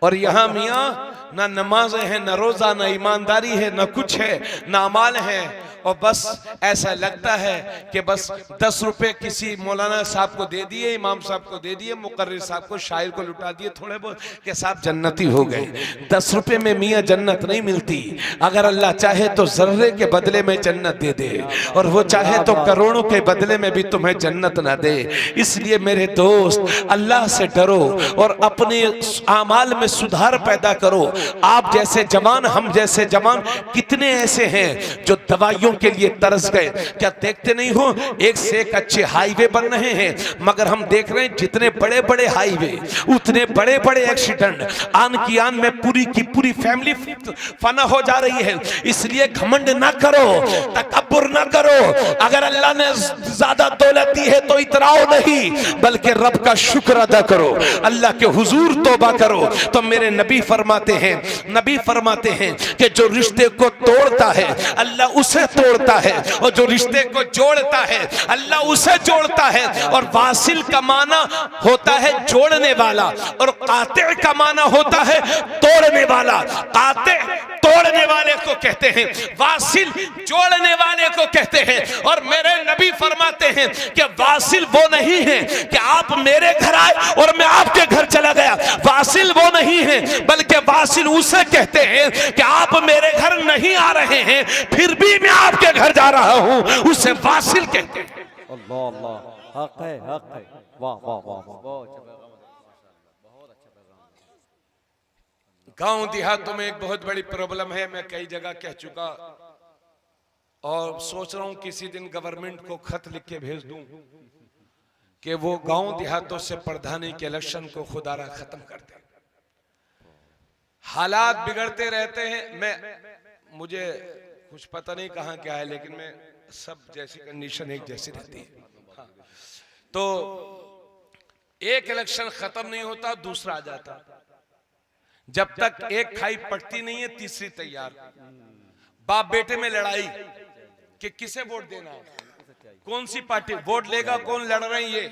और यहाँ मियाँ ना नमाजें हैं, ना रोजा, ना ईमानदारी है, ना कुछ है, ना अमाल है, और बस ऐसा लगता है कि बस 10 रुपए किसी मौलाना साहब को दे दिए, इमाम साहब को दे दिए, मुकर्रिर साहब को, शायर को लुटा दिए थोड़े बहुत कि साहब जन्नती हो गए। 10 रुपए में मियाँ जन्नत नहीं मिलती। अगर अल्लाह चाहे तो जर्रे के बदले में जन्नत दे दे, और वो चाहे तो करोड़ों के बदले में भी तुम्हें जन्नत ना दे। इसलिए मेरे दोस्त, अल्लाह से डरो और अपने आमाल में सुधार पैदा करो। आप जैसे जवान, हम जैसे जवान कितने ऐसे हैं जो दवाइयों के लिए तरस गए। क्या देखते नहीं हो, एक से एक अच्छे हाईवे बन रहे हैं, मगर हम देख रहे हैं जितने बड़े बड़े हाईवे उतने बड़े बड़े एक्सीडेंट, आन की आन में पूरी की पूरी फैमिली फना हो जा रही है। इसलिए घमंड ना करो, तकब्बुर ना करो। अगर अल्लाह ने ज्यादा दौलत दी है तो इतराओ नहीं, बल्कि रब का शुक्र अदा करो, अल्लाह के हुजूर तौबा करो। तो मेरे नबी फरमाते हैं कि जो रिश्ते को तोड़ता है अल्लाह उसे तोड़ता है, और जो रिश्ते को जोड़ता है अल्लाह उसे जोड़ता है। और वासिल का माना होता है जोड़ने वाला, और काते का माना होता है तोड़ने वाला। काते तोड़ने वाले को कहते हैं, वासिल जोड़ने वाले को कहते हैं। और मेरे नबी फरमाते हैं कि वासिल वो नहीं है कि आप मेरे घर आए और मैं आपके घर चला गया। वासिल वो नहीं है, बल्कि वासिल उसे कहते हैं कि आप मेरे घर नहीं आ रहे हैं फिर भी मैं आपके घर जा रहा हूं, उसे वासिल कहते हैं। अल्लाह अल्लाह, हक है, हक है। वाह वाह वाह वाह, बहुत अच्छा पैगाम, बहुत अच्छा पैगाम। गांव देहातों में एक बहुत बड़ी प्रॉब्लम है, मैं कई जगह कह चुका, और सोच रहा हूं किसी दिन गवर्नमेंट को खत लिख के भेज दूं कि वो गांव देहातों से प्रधानी के इलेक्शन को खुदारा खत्म कर दे। हालात बिगड़ते रहते हैं। मुझे कुछ पता नहीं कहां क्या है, लेकिन मैं सब जैसी कंडीशन एक जैसी रहती है। हाँ। तो एक इलेक्शन खत्म नहीं होता, दूसरा आ जाता। जब तक एक खाई पड़ती नहीं है, तीसरी तैयार। बाप बेटे में लड़ाई कि किसे वोट देना है, कौन सी पार्टी वोट लेगा, कौन लड़ रहे हैं। ये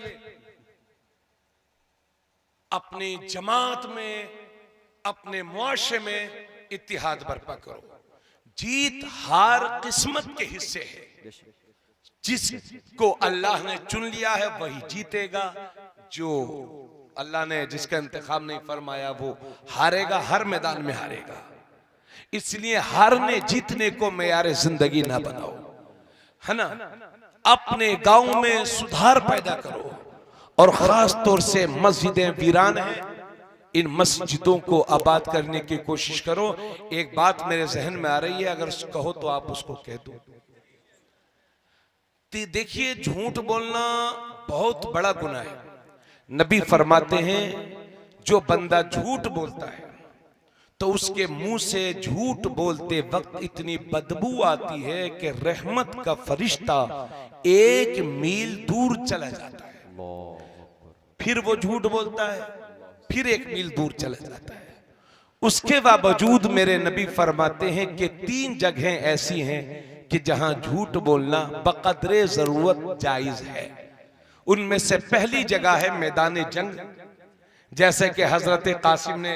अपनी जमात में, अपने मुआशरे में इत्तिहाद बर्पा करो। जीत हार किस्मत के हिस्से है। जिसको अल्लाह ने चुन लिया है वही जीतेगा। जो अल्लाह ने जिसका इंतखाब नहीं फरमाया वो हारेगा, हर मैदान में हारेगा। इसलिए हारने जीतने को मेयार जिंदगी ना बनाओ, है ना। अपने गांव में सुधार पैदा करो, और खास तौर से मस्जिदें वीरान हैं, इन मस्जिदों को आबाद करने की कोशिश करो। एक बात मेरे जहन में आ रही है, अगर कहो तो आप उसको कह दो। देखिए, झूठ बोलना बहुत बड़ा गुनाह है। नबी फरमाते हैं जो बंदा झूठ बोलता है तो उसके मुंह से झूठ बोलते वक्त इतनी बदबू आती है कि रहमत का फरिश्ता 1 मील दूर चला जाता है। फिर वो झूठ बोलता है, फिर 1 मील दूर चला जाता है। उसके बावजूद मेरे नबी फरमाते हैं कि 3 जगहें ऐसी हैं कि जहां झूठ बोलना बकदरे जरूरत जायज है। उनमें से पहली जगह है मैदान जंग। जैसे कि हजरत कासिम ने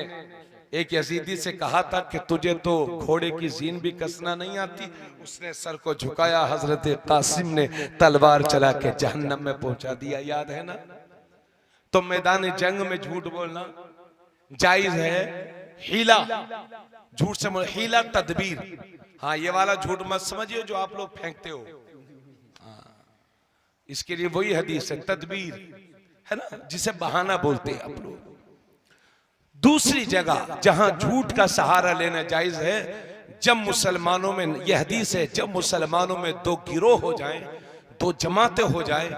एक यजीदी से कहा था कि तुझे तो घोड़े की जीन भी कसना नहीं आती। उसने सर को झुकाया, हजरत कासिम ने तलवार चला के जहन्नम में पहुंचा दिया, याद है ना। तो मैदान जंग में झूठ बोलना जायज है। हीला, झूठ से हीला तदबीर, हाँ ये वाला झूठ मत समझिए जो आप लोग फेंकते हो। हाँ, इसके लिए वही हदीस है, तदबीर है ना, जिसे बहाना बोलते हैं आप लोग। दूसरी जगह जहां झूठ का सहारा लेना जायज है, जब मुसलमानों में, यह हदीस है, जब मुसलमानों में 2 गिरोह हो जाएं, 2 जमातें हो जाए,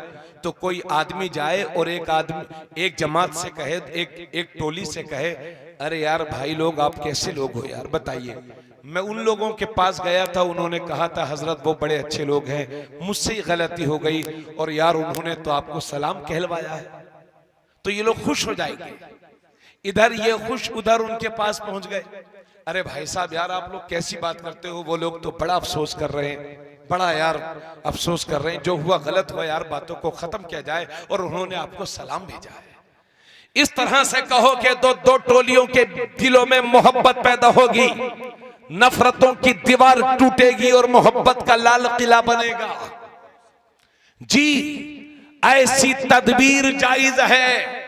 तो कोई आदमी जाए और एक जमात से कहे, एक टोली से कहे, अरे यार भाई लोग आप कैसे लोग हो यार, बताइए। मैं उन लोगों के पास गया था, उन्होंने कहा था हजरत वो बड़े अच्छे लोग हैं, मुझसे ही गलती हो गई और यार उन्होंने तो आपको सलाम कहलवाया है। तो ये लोग खुश हो जाएंगे। इधर ये खुश, उधर उनके पास पहुंच गए, अरे भाई साहब यार आप लोग कैसी बात करते हो, वो लोग तो बड़ा अफसोस कर रहे हैं, बड़ा यार अफसोस कर रहे हैं, जो हुआ गलत हुआ यार, बातों को खत्म किया जाए, और उन्होंने आपको सलाम भेजा है। इस तरह से कहो कि दो टोलियों के दिलों में मोहब्बत पैदा होगी, नफरतों की दीवार टूटेगी और मोहब्बत का लाल किला बनेगा। जी ऐसी तदबीर जायज है।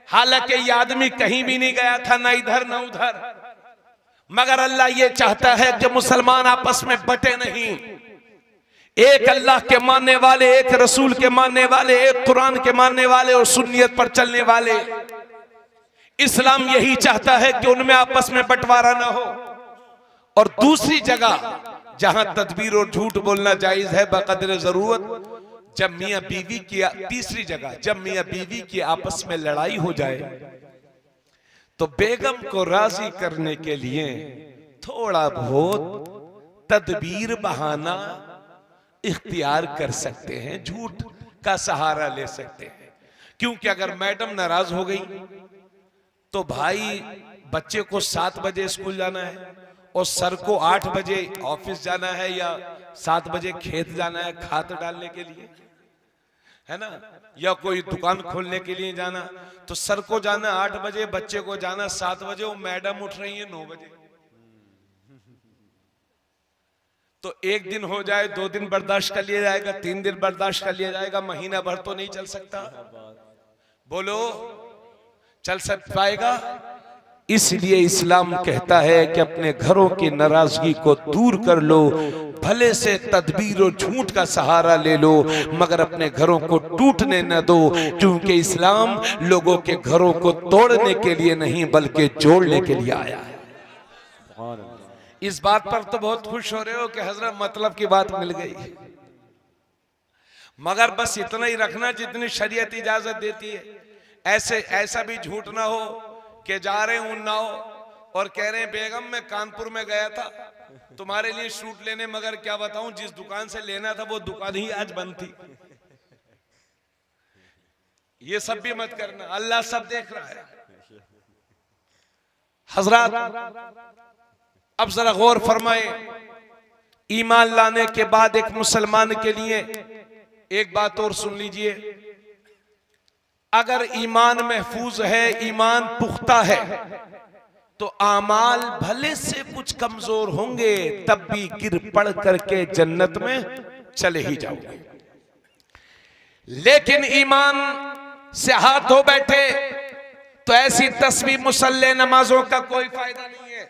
हालांकि ये आदमी कहीं भी नहीं गया था, ना इधर ना उधर, मगर अल्लाह ये चाहता है कि मुसलमान आपस में बटे नहीं। एक अल्लाह के मानने वाले, एक रसूल के मानने वाले, एक कुरान के मानने वाले और सुन्नियत पर चलने वाले। इस्लाम यही चाहता है कि उनमें आपस में बंटवारा ना हो। और दूसरी जगह जहां तदबीर और झूठ बोलना जायज है बकदर जरूरत, जब मियां बीवी की, तीसरी जगह जब मियां बीवी की आपस में लड़ाई हो जाए तो बेगम को राजी करने के लिए थोड़ा बहुत तदबीर बहाना इख्तियार कर सकते हैं, झूठ का सहारा ले सकते हैं। क्योंकि अगर मैडम नाराज हो गई तो भाई बच्चे को 7 बजे स्कूल जाना है और सर को 8 बजे ऑफिस जाना है या 7 बजे खेत जाना है खाद डालने के लिए, है ना, या कोई दुकान खोलने के लिए जाना, तो सर को जाना 8 बजे, बच्चे को जाना 7 बजे, वो मैडम उठ रही है 9 बजे। तो 1 दिन हो जाए, 2 दिन बर्दाश्त कर लिया जाएगा, 3 दिन बर्दाश्त कर लिया जाएगा, महीना भर तो नहीं चल सकता। बोलो चल पाएगा? इसलिए इस्लाम कहता है कि अपने घरों की नाराजगी को दूर कर लो, भले से तदबीर और झूठ का सहारा ले लो, मगर अपने घरों को टूटने न दो, क्योंकि इस्लाम लोगों के घरों को तोड़ने के लिए नहीं बल्कि जोड़ने के लिए आया है। इस बात पर तो बहुत खुश हो रहे हो कि हजरत मतलब की बात मिल गई, मगर बस इतना ही रखना जितनी शरीयत इजाजत देती है। ऐसा भी झूठ ना हो कि जा रहे हैं उन्नाव और कह रहे हैं बेगम मैं कानपुर में गया था तुम्हारे लिए सूट लेने, मगर क्या बताऊं जिस दुकान से लेना था वो दुकान ही आज बंद थी। ये सब भी मत करना, अल्लाह सब देख रहा है। हजरत अब जरा गौर फरमाए, ईमान लाने के बाद एक मुसलमान के लिए एक बात और सुन लीजिए, अगर ईमान महफूज है, ईमान पुख्ता है, तो आमाल भले से कुछ कमजोर होंगे तब भी गिर पड़ करके जन्नत में चले ही जाओगे। लेकिन ईमान से हाथ धो बैठे तो ऐसी तस्वीर मुसल्ले नमाजों का कोई फायदा नहीं है।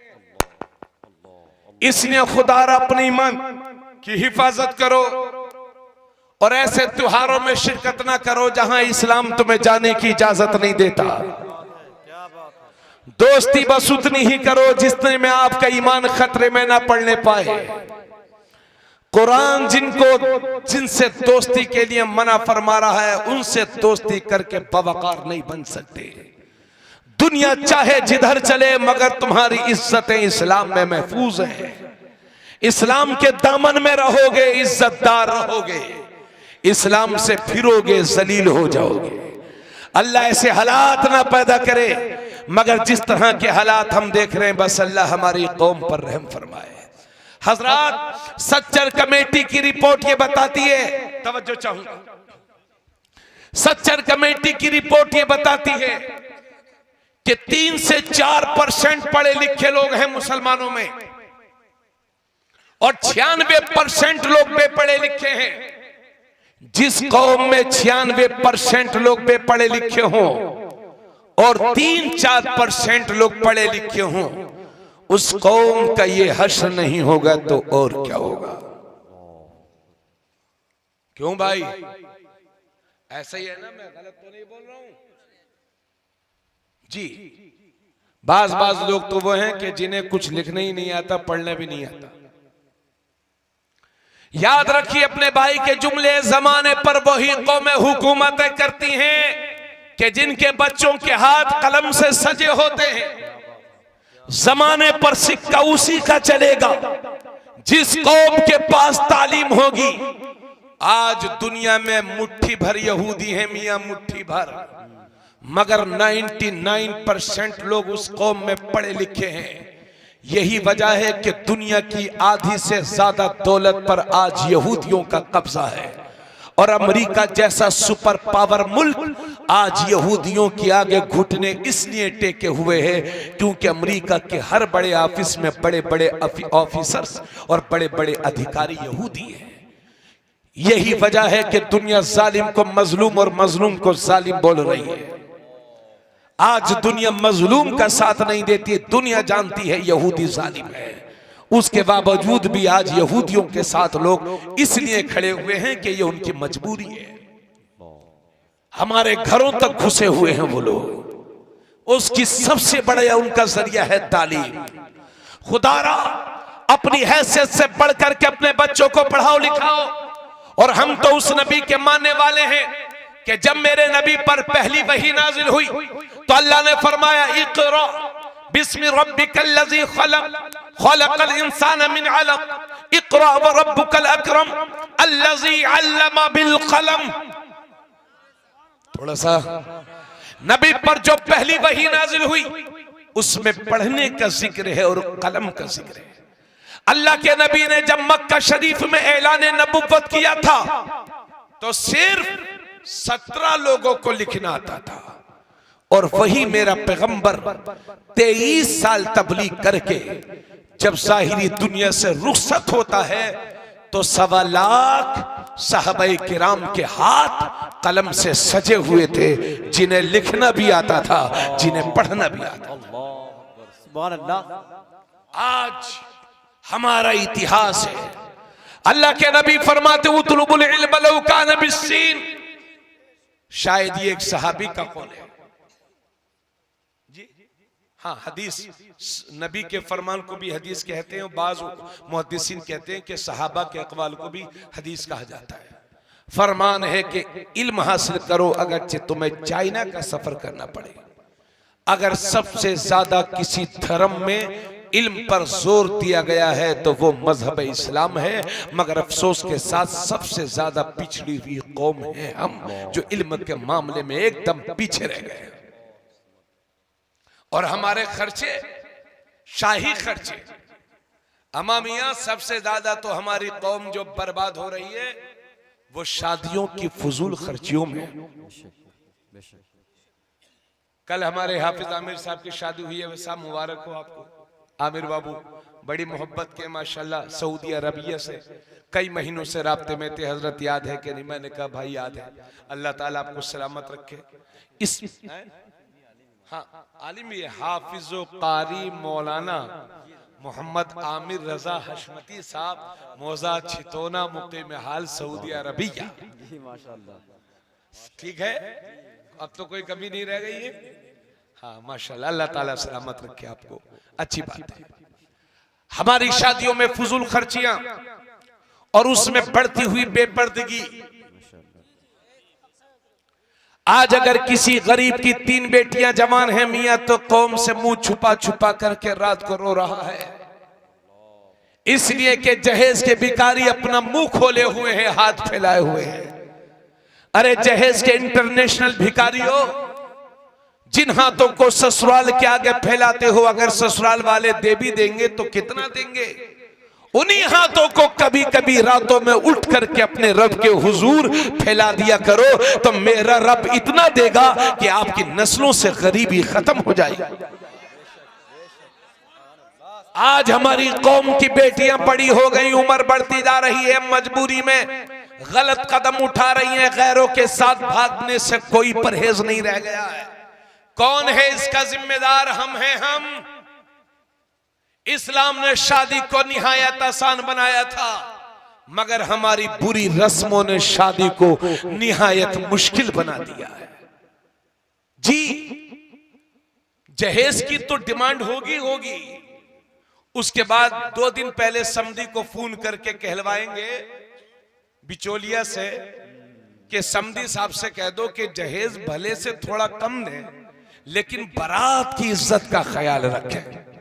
इसलिए खुदारा अपने ईमान की हिफाजत करो और ऐसे त्योहारों में शिरकत ना करो जहां इस्लाम तुम्हें जाने की इजाजत नहीं देता। दोस्ती बस उतनी ही करो जितने में आपका ईमान खतरे में ना पड़ने पाए। कुरान जिनसे दोस्ती के लिए मना फरमा रहा है उनसे दोस्ती करके बवकार नहीं बन सकते। दुनिया चाहे जिधर चले मगर तुम्हारी इज्जतें इस्लाम में महफूज है। इस्लाम के दामन में रहोगे इज्जतदार रहोगे, इस्लाम से फिरोगे जलील हो जाओगे। अल्लाह ऐसे हालात ना पैदा करे, मगर जिस तरह के हालात हम देख रहे हैं बस अल्लाह हमारी कौम पर रहम फरमाए। हजरात सच्चर कमेटी की रिपोर्ट ये बताती है, तवज्जो चाहूंगा, सच्चर कमेटी की रिपोर्ट ये बताती है कि 3 से 4% पढ़े लिखे लोग हैं मुसलमानों में और 96% लोग बेपढ़े लिखे हैं। जिस कौम में 96% लोग बेपढ़े लिखे हों और 3-4% लोग पढ़े लिखे हों, उस कौम का ये हश्र नहीं होगा तो और क्या होगा? क्यों भाई, ऐसा ही है ना? मैं गलत तो नहीं बोल रहा हूं जी। बाज लोग तो वो हैं कि जिन्हें कुछ लिखने ही नहीं आता, पढ़ने भी नहीं आता। याद रखिए अपने भाई के जुमले, जमाने पर वही कौमें हुकूमतें करती हैं कि जिनके बच्चों के हाथ कलम से सजे होते हैं। जमाने पर सिक्का उसी का चलेगा जिस कौम के पास तालीम होगी। आज दुनिया में मुट्ठी भर यहूदी हैं मियां, मुट्ठी भर, मगर 99% लोग उस कौम में पढ़े लिखे हैं। यही वजह है कि दुनिया की आधी से ज्यादा दौलत पर आज यहूदियों का कब्जा है और अमेरिका जैसा सुपर पावर मुल्क आज यहूदियों के आगे घुटने इसलिए टेके हुए हैं क्योंकि अमेरिका के हर बड़े ऑफिस में बड़े बड़े ऑफिसर्स और बड़े बड़े अधिकारी यहूदी हैं। यही वजह है कि दुनिया जालिम को मजलूम और मजलूम को जालिम बोल रही है। आज दुनिया मजलूम का साथ नहीं देती, दुनिया जानती है यहूदी जालिम है, उसके बावजूद भी आज यहूदियों के साथ लोग इसलिए खड़े हुए हैं कि ये उनकी मजबूरी है। हमारे घरों तक घुसे हुए हैं वो लोग, उसकी सबसे बड़ा उनका जरिया है तालीम। खुदारा अपनी हैसियत से बढ़कर के अपने बच्चों को पढ़ाओ लिखाओ। और हम तो उस नबी के मानने वाले हैं कि जब मेरे नबी पर पहली वही नाजिल हुई तो अल्लाह ने फरमाया इक़रा बिस्मि रब्बिकल्लज़ी खलक़ खलक़ल इंसान मिन अलक़ इक़रा व रब्बुकल अकरम अल्लज़ी अल्लम बिल कलम। थोड़ा सा नबी पर जो पहली वही नाजिल हुई उसमें पढ़ने का जिक्र है और कलम का जिक्र है। अल्लाह के नबी ने जब मक्का शरीफ में ऐलान नबुव्वत किया था तो सिर्फ 17 लोगों को लिखना आता था और वही मेरा पैगंबर 23 साल तबलीग करके जब ज़ाहिरी दुनिया से रुखसत होता है तो 1.25 लाख साहबाए किराम के हाथ कलम से सजे हुए थे, जिन्हें लिखना भी आता था, जिन्हें पढ़ना भी आता था। आज हमारा इतिहास है। अल्लाह के नबी फरमाते उतलुबुल इल्म लौ कान बिस्सीन। शायद ये एक सहाबी का कौल है जी, हाँ, हदीस नबी के फरमान को भी हदीस कहते हैं, बाज़ मुहद्दिसीन कहते हैं कि सहाबा के अक़वाल को भी हदीस कहा जाता है। फरमान है कि इल्म हासिल करो, अगरचे तुम्हें चाइना का सफर करना पड़े। अगर सबसे ज्यादा किसी धर्म में इल्म पर जोर दिया गया है तो वो मजहब इस्लाम है, मगर अफसोस के साथ सबसे ज्यादा पिछड़ी हुई कौम है हम, जो इल्म के मामले में एकदम पीछे रह गए। और हमारे खर्चे शाही खर्चे, अमामिया सबसे ज्यादा तो हमारी कौम जो बर्बाद हो रही है वो शादियों की फजूल खर्चियों में। कल हमारे हाफिज आमिर साहब की शादी हुई है, वैसा मुबारक हो आपको आमिर बाबू, बड़ी मोहब्बत के माशाल्लाह। सऊदी अरबिया से कई महीनों से राब्ते में थे। हजरत याद है कि नहीं? मैंने कहा भाई याद है। अल्लाह ताला आपको सलामत रखे। इस हाँ, आलिम ये हाफिज कारी मौलाना मोहम्मद आमिर रजा हशमती साहब, मौजा छितोना, मुकीम हाल सऊदी अरबिया। ठीक है, अब तो कोई कमी नहीं रह गई है। हाँ माशाल्लाह, अल्लाह ताला सलामत रखे आपको। अच्छी बात है। हमारी शादियों में फजूल खर्चियां और उसमें बढ़ती हुई बेपर्दगी। आज अगर किसी गरीब की 3 बेटियां जवान हैं मियां, तो कौम से मुंह छुपा छुपा करके रात को रो रहा है, इसलिए कि जहेज के भिखारी अपना मुंह खोले हुए हैं, हाथ फैलाए हुए हैं। अरे जहेज के इंटरनेशनल भिखारी हो, जिन हाथों को ससुराल के आगे फैलाते हो, अगर ससुराल वाले दे भी देंगे तो कितना देंगे? उन्हीं हाथों को कभी कभी रातों में उठ करके अपने रब के हुजूर फैला दिया करो, तो मेरा रब इतना देगा कि आपकी नस्लों से गरीबी खत्म हो जाएगी। आज हमारी कौम की बेटियां बड़ी हो गई, उम्र बढ़ती जा रही है, मजबूरी में गलत कदम उठा रही हैं, गैरों के साथ भागने से कोई परहेज नहीं रह गया है। कौन है इसका जिम्मेदार? हम हैं हम। इस्लाम ने शादी को निहायत आसान बनाया था, मगर हमारी बुरी रस्मों ने शादी को निहायत मुश्किल बना दिया है। जी, जहेज की तो डिमांड होगी, उसके बाद 2 दिन पहले समधी को फोन करके कहलवाएंगे बिचौलिया से कि समधी साहब से कह दो कि जहेज भले से थोड़ा कम दे, लेकिन बारात की इज्जत का ख्याल रखें।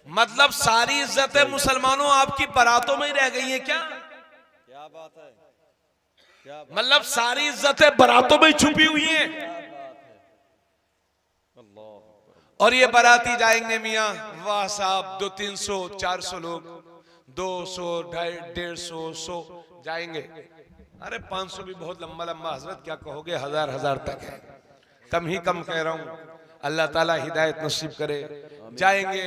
मतलब सारी इज्जतें मुसलमानों आपकी बारातों में ही रह गई हैं क्या? क्या बात है? मतलब सारी इज्जतें बारातों में छुपी हुई हैं। और ये बाराती जाएंगे मियाँ, वाह साहब, 200, 300, 400 लोग, 200, 150, 100 जाएंगे। अरे 500 भी बहुत लंबा लंबा हजरत, क्या कहोगे, 1000 तक है, कम ही कम कह रहा हूं। अल्लाह ताला हिदायत नसीब करे। जाएंगे,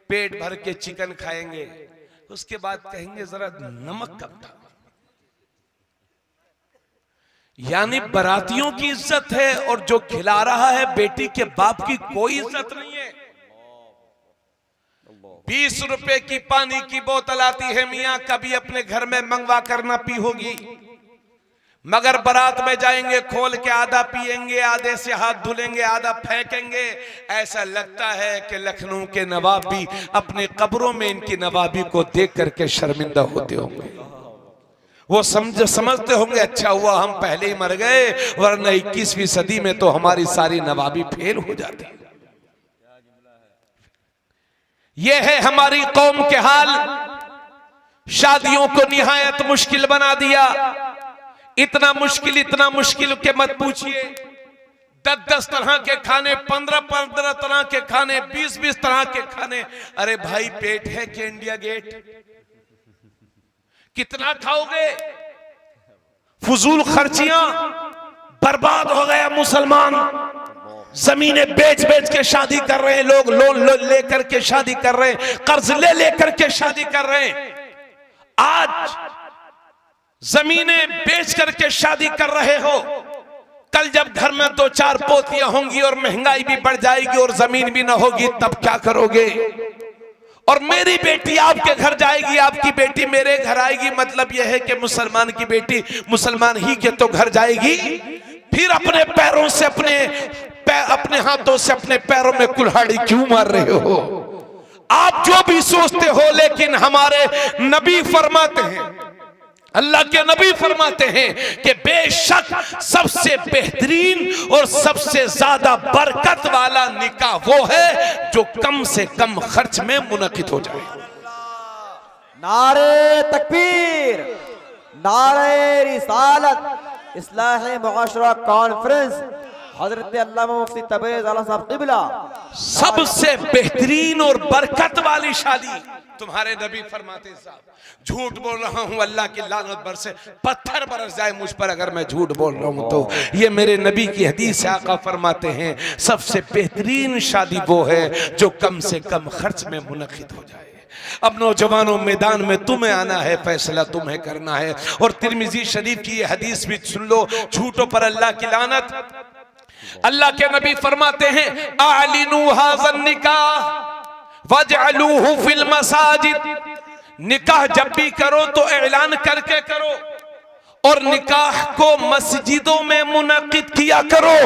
पेट भर के चिकन खाएंगे, उसके बाद कहेंगे जरा नमक कम था। यानी बारातियों की इज्जत है, और जो खिला रहा है बेटी के बाप की कोई इज्जत नहीं है। 20 रुपए की पानी की बोतल आती है मियाँ, कभी अपने घर में मंगवा कर ना पी होगी, मगर बारात में जाएंगे, खोल के आधा पिएंगे, आधे से हाथ धुलेंगे, आधा फेंकेंगे। ऐसा लगता है कि लखनऊ के नवाब भी अपने कब्रों में इनकी नवाबी को देख करके शर्मिंदा होते होंगे। वो समझते होंगे अच्छा हुआ हम पहले ही मर गए, वरना 21वीं सदी में तो हमारी सारी नवाबी फेल हो जाती। यह है हमारी कौम के हाल। शादियों को निहायत मुश्किल बना दिया। इतना मुश्किल के मत पूछिए। 10 तरह के खाने, 15 तरह के खाने, 20 तरह के खाने। अरे भाई, पेट है कि इंडिया गेट? कितना खाओगे? फजूल खर्चियां, बर्बाद हो गया मुसलमान। जमीनें बेच के शादी कर रहे हैं लोग, लोन लेकर के शादी कर रहे हैं, कर्ज लेकर के शादी कर रहे हैं। आज जमीनें बेच करके शादी कर रहे हो, कल जब घर में 2-4 पोतियां होंगी और महंगाई भी बढ़ जाएगी और जमीन भी ना होगी, तब क्या करोगे? और मेरी बेटी आपके घर जाएगी, आपकी बेटी मेरे घर आएगी, मतलब यह है कि मुसलमान की बेटी मुसलमान ही के तो घर जाएगी। फिर अपने पैरों से अपने अपने हाथों से अपने पैरों में कुल्हाड़ी क्यों मार रहे हो? आप जो भी सोचते हो, लेकिन हमारे नबी फरमाते हैं, अल्लाह के नबी फरमाते हैं कि बेशक सबसे बेहतरीन और सबसे ज्यादा बरकत वाला निकाह वो है जो कम से कम खर्च में मुनक़िद हो जाए। नारे तकबीर, नारे रिसालत, इस्लाह मुआशरा कॉन्फ्रेंस, हजरत अल्लामा मुफ्ती तबरेज़ आला साहब क़िबला। सबसे बेहतरीन और बरकत वाली शादी तुम्हारे नबी फरमाते साहब, झूठ बोल रहा हूं अल्लाह की लानत बरसे, पत्थर बरस जाए मुझ पर अगर मैं झूठ बोल रहा हूं तो ये मेरे नबी की हदीस है। आका फरमाते हैं सबसे बेहतरीन शादी वो है जो कम से कम खर्च में मुनक़िद हो जाए। अब नौजवानों, मैदान में तुम्हें आना है, फैसला तुम्हें करना है। और तिरमिज़ी शरीफ की ये हदीस भी सुन लो, झूठों पर अल्लाह की लानत। अल्लाह के नबी फरमाते हैं आलिनू हाज़न निकाह वजअलूहु फिल मसाजिद, निकाह जब भी करो तो ऐलान करके करो और निकाह को मस्जिदों में मुनक़िद किया करो।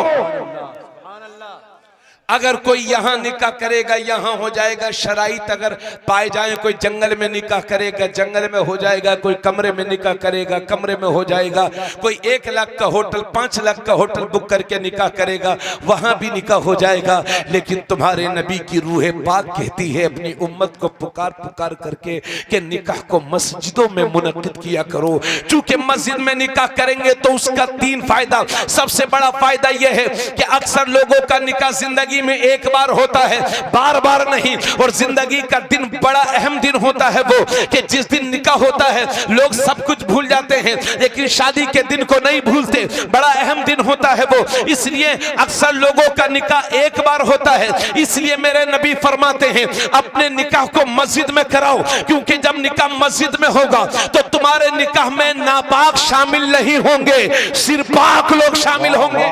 अगर कोई यहाँ निकाह करेगा यहाँ हो जाएगा, शराइत अगर पाए जाए, कोई जंगल में निकाह करेगा जंगल में हो जाएगा, कोई कमरे में निकाह करेगा कमरे में हो जाएगा, कोई 1 लाख का होटल 5 लाख का होटल बुक करके निकाह करेगा वहां भी निकाह हो जाएगा। लेकिन तुम्हारे नबी की रूह पाक कहती है अपनी उम्मत को पुकार पुकार करके कि निकाह को मस्जिदों में मुनक़िद किया करो। चूंकि मस्जिद में निकाह करेंगे तो उसका 3 फायदा, सबसे बड़ा फायदा यह है कि अक्सर लोगों का निकाह जिंदगी में एक बार होता है, बार बार नहीं। और जिंदगी का दिन बड़ा अहम दिन होता है वो कि जिस दिन निकाह होता है लोग सब कुछ भूल जाते हैं, लेकिन शादी के दिन को नहीं भूलते, बड़ा अहम दिन होता है वो। इसलिए अक्सर लोगों का निकाह एक बार होता है। इसलिए मेरे नबी फरमाते हैं अपने निकाह को मस्जिद में कराओ, क्योंकि जब निकाह मस्जिद में होगा तो तुम्हारे निकाह में नापाक शामिल नहीं होंगे, सिर्फ पाक लोग शामिल होंगे,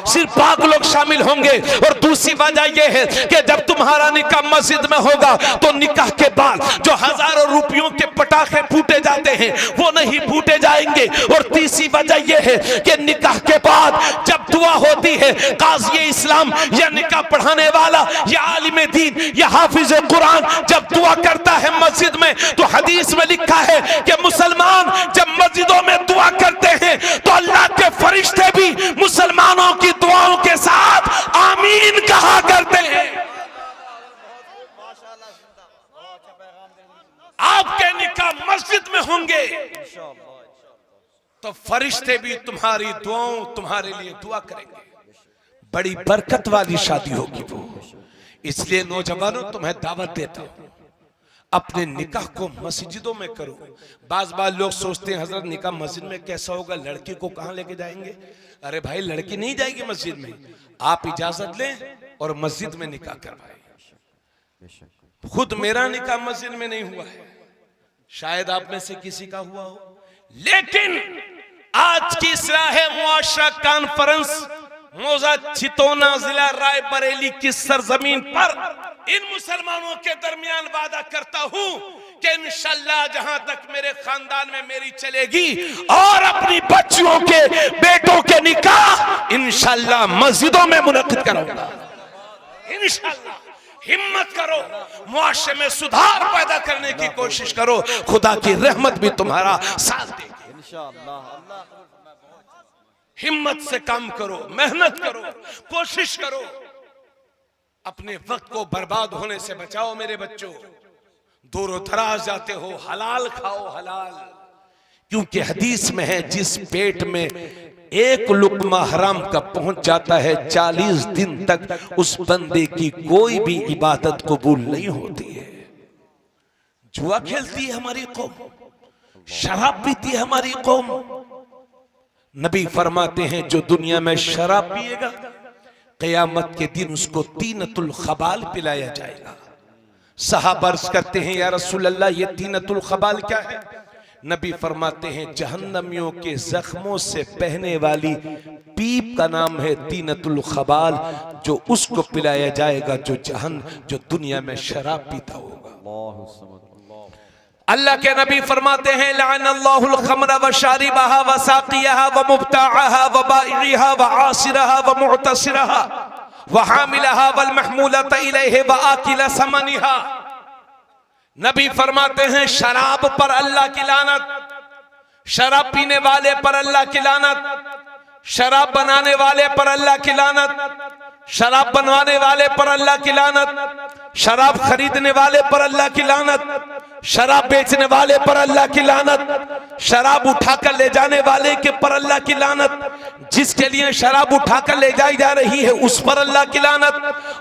सिर्फ पाक लोग शामिल होंगे। और दूसरी वजह यह है कि जब तुम्हारा निकाह मस्जिद में होगा तो निकाह के बाद जो हजारों रुपयों के पटाखे फूटे जाते हैं वो नहीं फूटे जाएंगे। और तीसरी वजह यह है कि निकाह के बाद जब दुआ होती है, काज़ी इस्लाम या निकाह पढ़ाने वाला या आलिम दीन या हाफिज कुरान जब दुआ करता है मस्जिद में, तो हदीस में लिखा है कि मुसलमान जब मस्जिदों में दुआ करते हैं तो अल्लाह के फरिश्ते भी मुसलमानों की दुआओं के साथ आमीन कहा करते हैं। आपके निकाह मस्जिद में होंगे तो फरिश्ते भी तुम्हारी दुआओं तुम्हारे लिए दुआ करेंगे। बड़ी बरकत वाली शादी होगी वो। इसलिए नौजवानों तुम्हें दावत देता हूं अपने निकाह को मस्जिदों में करो। बार लोग सोचते हैं हजरत निकाह मस्जिद में कैसा होगा, लड़की को कहां लेके जाएंगे? अरे भाई लड़की नहीं जाएगी मस्जिद में, आप इजाजत लें और मस्जिद में निकाह करवाएं। खुद मेरा निकाह मस्जिद में नहीं हुआ है, शायद आप में से किसी का हुआ हो, लेकिन आज की इस्लाह मुआशरा कॉन्फ्रेंस मौजा छितौना जिला रायबरेली की सरजमीन पर इन मुसलमानों के दरमियान वादा करता हूं कि इंशाअल्लाह जहां तक मेरे खानदान में मेरी चलेगी और अपनी बच्चियों के बेटों के निकाह इंशाअल्लाह मस्जिदों में मुनक़िद कराऊंगा। इंशाअल्लाह हिम्मत करो, मुआशरे में सुधार पैदा करने की कोशिश करो, खुदा की रहमत भी तुम्हारा साथ देगी इंशाअल्लाह। हिम्मत से काम करो, मेहनत करो, कोशिश करो, अपने वक्त को बर्बाद होने से बचाओ। मेरे बच्चों, दूर दराज जाते हो, हलाल खाओ, हलाल, क्योंकि हदीस में है जिस पेट में एक लुक़मा हराम का पहुंच जाता है 40 दिन तक उस बंदे की कोई भी इबादत कबूल नहीं होती है। जुआ खेलती है हमारी कौम, शराब पीती है हमारी कौम। नबी फरमाते हैं जो दुनिया में शराब पिएगा क़यामत के दिन उसको तीनतुल खबाल पिलाया जाएगा। सहाबा अर्ज़ करते हैं या रसूल अल्लाह ये तीनतुल खबाल क्या है? नबी फरमाते हैं जहन्नमियों के जख्मों से बहने वाली पीप का नाम है तीनतुल खबाल, जो उसको पिलाया जाएगा जो दुनिया में शराब पीता होगा। अल्लाह के नबी फरमाते हैं लअनल्लाहुल खमर व शारिबहा व साक़ियहा व मुब्ताअहा व बाइहा व आसिरहा व मुअतसिरहा व हामिलहा वल महमूलत इलैहि व आकिल समनिहा। नबी फरमाते हैं शराब पर अल्लाह की लानत, शराब पीने वाले पर अल्लाह की लानत, शराब बनाने वाले पर अल्लाह की लानत, शराब बनवाने वाले पर अल्लाह की लानत, शराब खरीदने वाले पर अल्लाह की लानत, शराब बेचने वाले पर अल्लाह की लानत, शराब उठाकर ले जाने वाले के पर अल्लाह की लानत, जिसके लिए शराब उठाकर ले जाई जा रही है उस पर अल्लाह की लानत,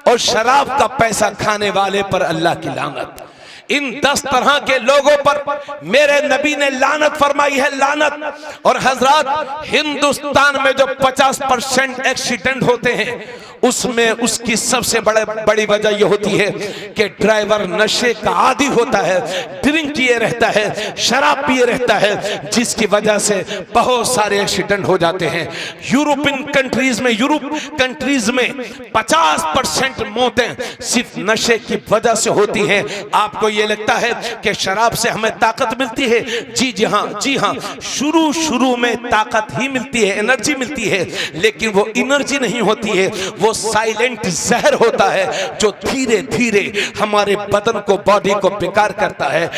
और शराब का पैसा खाने वाले पर अल्लाह की लानत। इन 10 तरह के लोगों पर मेरे नबी ने लानत फरमाई है, लानत। और हजरत हिंदुस्तान में जो 50% एक्सीडेंट होते हैं उसमें उसकी सबसे बड़ी वजह यह होती है कि ड्राइवर नशे का आदी होता है, ड्रिंक किए रहता है, शराब पिए रहता है, जिसकी वजह से बहुत सारे एक्सीडेंट हो जाते हैं। यूरोप कंट्रीज में 50% मौतें सिर्फ नशे की वजह से होती हैं। आपको ये लगता है कि शराब से हमें ताकत मिलती है? जी हाँ, शुरू में ताकत ही मिलती है, एनर्जी मिलती है, लेकिन वो एनर्जी नहीं होती है, वो साइलेंट जहर होता है जो धीरे धीरे हमारे बदन को, बॉडी को बेकार करता है।